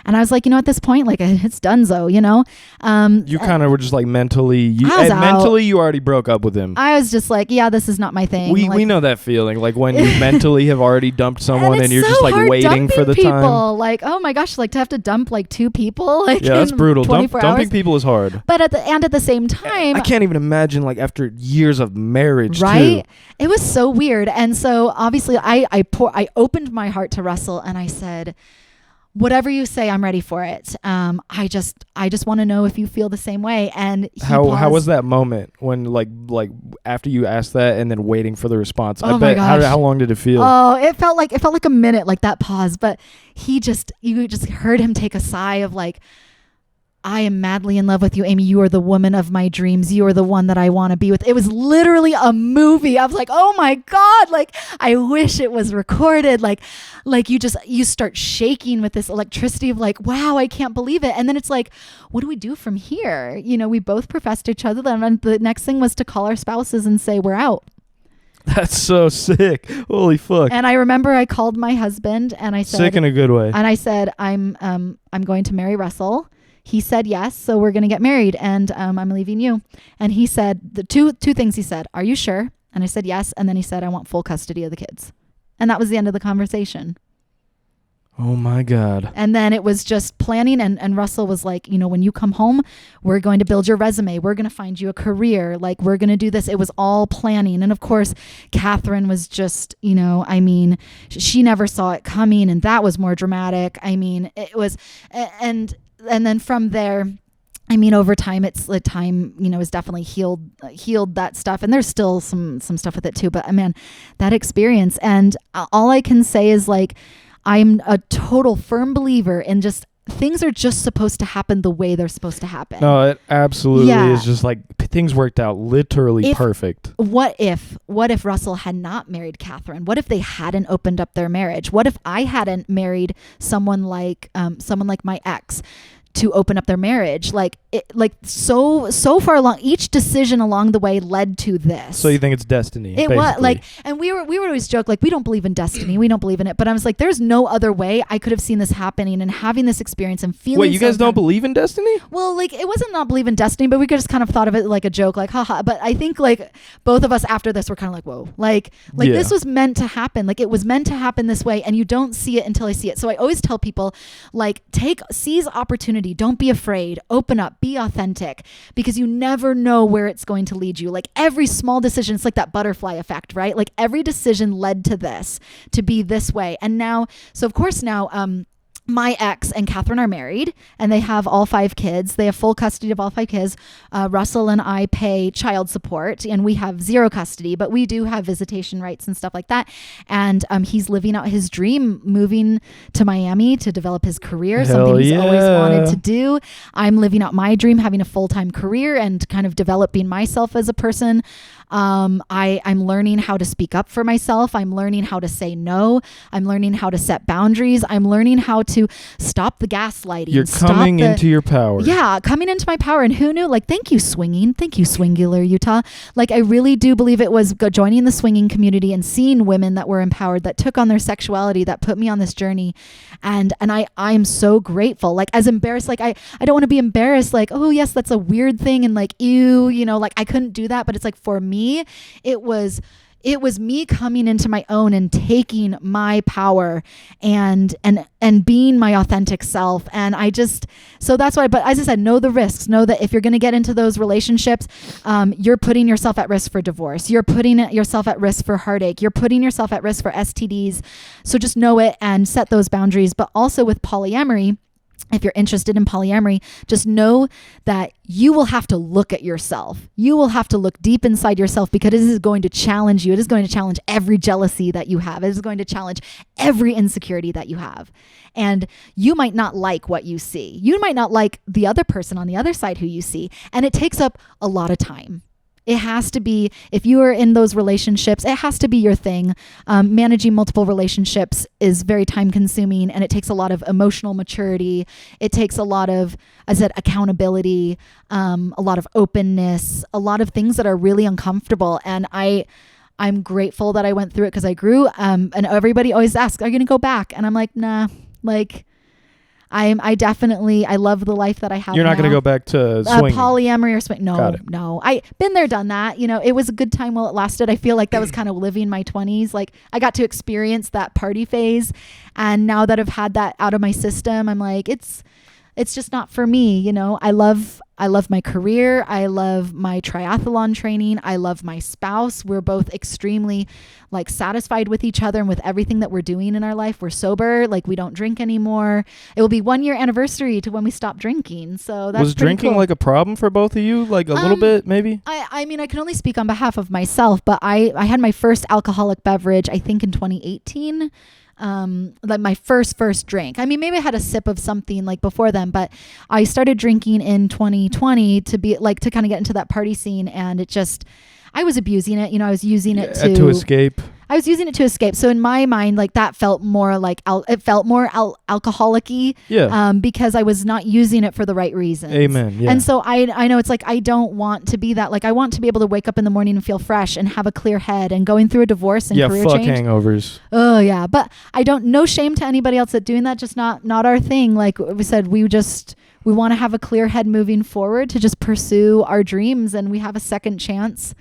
And I was like, at this point, like, it's donezo, You kind of were just like mentally, you already broke up with him. I was just like, yeah, this is not my thing. We know that feeling, like when you mentally have already dumped someone and you're just like waiting for the people. time. Like, oh my gosh, like to have to dump like 2 people. Like, yeah, that's brutal. 24 hours. Dumping people is hard. But at the same time, I can't even imagine like after years of marriage, right? Too. It was so weird. And so obviously I opened my heart to Russell and I said, whatever you say, I'm ready for it. I just want to know if you feel the same way. And how was that moment when like after you asked that and then waiting for the response? Oh my gosh. How long did it feel? Oh, it felt like a minute, like that pause. But you just heard him take a sigh of like, I am madly in love with you, Amy. You are the woman of my dreams. You are the one that I want to be with. It was literally a movie. I was like, oh my God. Like, I wish it was recorded. Like you start shaking with this electricity of like, wow, I can't believe it. And then it's like, what do we do from here? We both professed to each other. And the next thing was to call our spouses and say, we're out. That's so sick. Holy fuck. And I remember I called my husband and I said, sick in a good way. And I said, I'm going to marry Russell. He said yes, so we're going to get married, and I'm leaving you. And he said, the two things he said, are you sure? And I said yes, and then he said, I want full custody of the kids. And that was the end of the conversation. Oh my God. And then it was just planning, and Russell was like, when you come home, we're going to build your resume. We're going to find you a career. Like, we're going to do this. It was all planning. And of course, Catherine was just, she never saw it coming, and that was more dramatic. It was, and then from there, over time, it's the time, is definitely healed that stuff. And there's still some stuff with it too. But man, that experience. And all I can say is like, I'm a total firm believer in just things are just supposed to happen the way they're supposed to happen. No, it absolutely is just like things worked out literally perfect. What if Russell had not married Catherine? What if they hadn't opened up their marriage? What if I hadn't married someone like my ex to open up their marriage? So far along, each decision along the way led to this. So you think it's destiny? It basically. was like, and we would always joke like, we don't believe in destiny, we don't believe in it. But I was like, there's no other way I could have seen this happening and having this experience and feeling. Wait, you guys don't believe in destiny? Well, like it wasn't not believe in destiny, but we just kind of thought of it like a joke, like haha. But I think like both of us after this were kind of like, whoa, like this was meant to happen. Like it was meant to happen this way, and you don't see it until I see it. So I always tell people like seize opportunity, don't be afraid, open up, be authentic. Because you never know where it's going to lead you. Like every small decision, it's like that butterfly effect, right? Like every decision led to this, to be this way. And now, so of course now, my ex and Catherine are married and they have all 5 kids. They have full custody of all 5 kids. Russell and I pay child support and we have 0 custody, but we do have visitation rights and stuff like that. And he's living out his dream, moving to Miami to develop his career, something he's always wanted to do. I'm living out my dream, having a full-time career and kind of developing myself as a person. I'm learning how to speak up for myself. I'm learning how to say no. I'm learning how to set boundaries. I'm learning how to stop the gaslighting. You're coming into your power. Yeah, coming into my power. And who knew? Like, thank you, swinging. Thank you, Swingular Utah. Like, I really do believe it was joining the swinging community and seeing women that were empowered, that took on their sexuality, that put me on this journey. And I'm so grateful. Like, as embarrassed, like I don't want to be embarrassed. Like, oh yes, that's a weird thing. And like, ew, like I couldn't do that. But it's like, for me, it was me coming into my own and taking my power and being my authentic self. And so that's why, but as I said, know the risks. Know that if you're going to get into those relationships, you're putting yourself at risk for divorce. You're putting yourself at risk for heartache. You're putting yourself at risk for STDs. So just know it and set those boundaries. But also with polyamory, if you're interested in polyamory, just know that you will have to look at yourself. You will have to look deep inside yourself, because it is going to challenge you. It is going to challenge every jealousy that you have. It is going to challenge every insecurity that you have. And you might not like what you see. You might not like the other person on the other side who you see. And it takes up a lot of time. It has to be, if you are in those relationships, it has to be your thing. Managing multiple relationships is very time consuming, and it takes a lot of emotional maturity. It takes a lot of, as I said, accountability, a lot of openness, a lot of things that are really uncomfortable. And I'm grateful that I went through it, because I grew, and everybody always asks, are you going to go back? And I'm like, nah, like, I love the life that I have. You're not going to go back to swinging. Polyamory or swing. No. I been there, done that. You know, it was a good time while it lasted. I feel like that was kind of living my 20s. Like, I got to experience that party phase. And now that I've had that out of my system, I'm like, it's just not for me. You know, I love my career. I love my triathlon training. I love my spouse. We're both extremely like satisfied with each other and with everything that we're doing in our life. We're sober. Like, we don't drink anymore. It will be 1 year anniversary to when we stopped drinking. So that's was drinking cool. Like a problem for both of you? Like a little bit, maybe? I mean, I can only speak on behalf of myself, but I had my first alcoholic beverage, I think in 2018. Like my first drink. I mean, maybe I had a sip of something like before then, but I started drinking in 2020 to be like, to kind of get into that party scene. And I was abusing it. You know, I was using it to escape. I was using it to escape. So in my mind, like that felt more like, it felt more alcoholic-y. Yeah. Because I was not using it for the right reasons. Amen. Yeah. And so I know it's like, I don't want to be that. Like, I want to be able to wake up in the morning and feel fresh and have a clear head, and going through a divorce and career fuck change. hangovers. Oh yeah. But I don't, no shame to anybody else that doing that, just not our thing. Like we said, we want to have a clear head moving forward to just pursue our dreams, and we have a second chance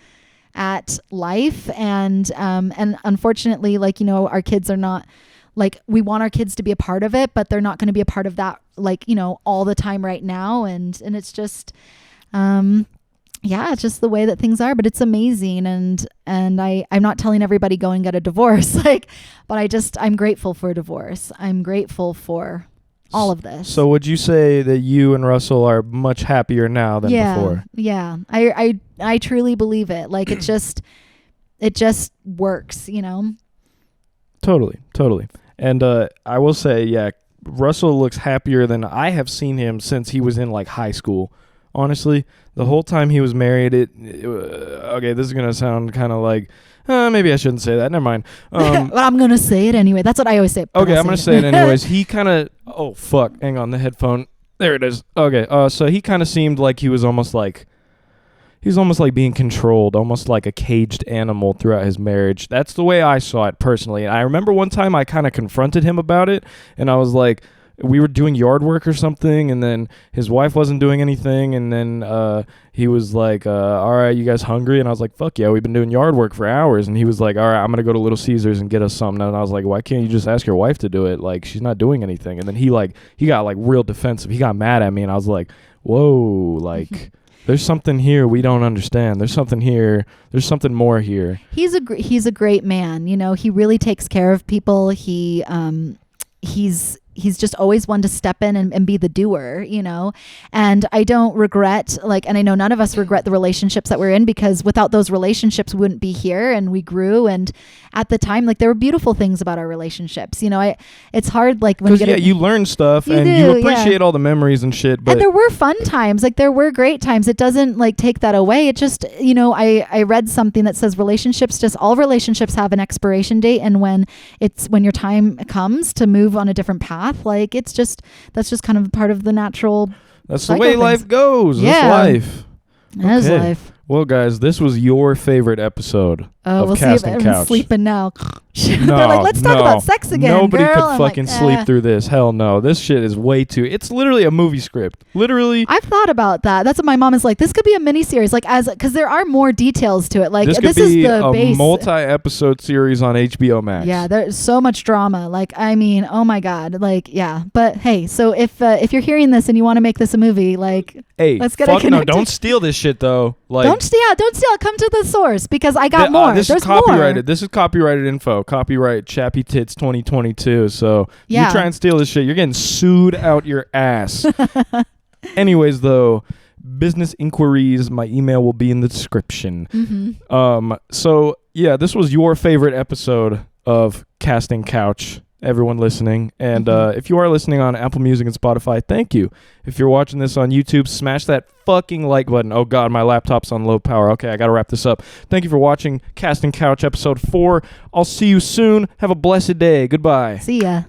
at life. And unfortunately, like, you know, our kids are not, like, we want our kids to be a part of it, but they're not going to be a part of that, like, you know, all the time right now. And it's just, it's just the way that things are, but it's amazing. And I'm not telling everybody go and get a divorce, like, but I'm grateful for a divorce. I'm grateful for all of this. So would you say that you and Russell are much happier now than before? Yeah. I truly believe it. Like, it just works, you know? Totally. And I will say, yeah, Russell looks happier than I have seen him since he was in like high school. Honestly, the whole time he was married, okay, this is going to sound kind of like, maybe I shouldn't say that. Never mind. Well, I'm going to say it anyway. That's what I always say. Okay, I'm going to say it anyways. He kind of, oh, fuck. Hang on, the headphone. There it is. Okay, so he kind of seemed like he was almost like being controlled, almost like a caged animal throughout his marriage. That's the way I saw it personally. And I remember one time I kind of confronted him about it, and I was like, we were doing yard work or something, and then his wife wasn't doing anything, and then he was like, all right, you guys hungry? And I was like, fuck yeah, we've been doing yard work for hours. And he was like, all right, I'm going to go to Little Caesars and get us something. And I was like, why can't you just ask your wife to do it? Like, she's not doing anything. And then he got like real defensive. He got mad at me, and I was like, whoa, like... There's something here we don't understand. There's something here. There's something more here. He's a great man. You know, he really takes care of people. He's just always one to step in and be the doer, you know? And I don't regret, like, and I know none of us regret the relationships that we're in, because without those relationships, we wouldn't be here, and we grew. And at the time, like, there were beautiful things about our relationships. You know, it's hard, like, when you learn stuff and you appreciate all the memories and shit. But and there were fun times, like, there were great times. It doesn't, like, take that away. It just, you know, I read something that says all relationships have an expiration date. And when your time comes to move on a different path, like, that's just kind of part of the natural. That's the way life goes. Yeah. That's life. That is life. Well, guys, this was your favorite episode of we'll Cast see if and Couch. I'm sleeping now. No, they're like, let's talk about sex again. Nobody girl. could I'm fucking sleep through this. Hell no. This shit is way too... It's literally a movie script. Literally. I've thought about that. That's what my mom is like. This could be a miniseries, like, because there are more details to it. Like, this is the a base. multi-episode series on HBO Max. Yeah, there's so much drama. Like, I mean, oh my God. Like, yeah. But hey, so if you're hearing this and you want to make this a movie, like, hey, let's get it connected. No, don't steal this shit though. Like, don't steal. Come to the source, because I got more. this There's is copyrighted. more. This is copyrighted info. Copyright Chappy Tits 2022. So Yeah. you try and steal this shit, you're getting sued out your ass. Anyways, though, business inquiries, my email will be in the description. So yeah, this was your favorite episode of Casting Couch, everyone listening. And if you are listening on Apple Music and Spotify, thank you. If you're watching this on YouTube, smash that fucking like button. Oh god, my laptop's on low power. Okay, I gotta wrap this up. Thank you for watching Casting Couch episode 4. I'll see you soon. Have a blessed day. Goodbye. See ya.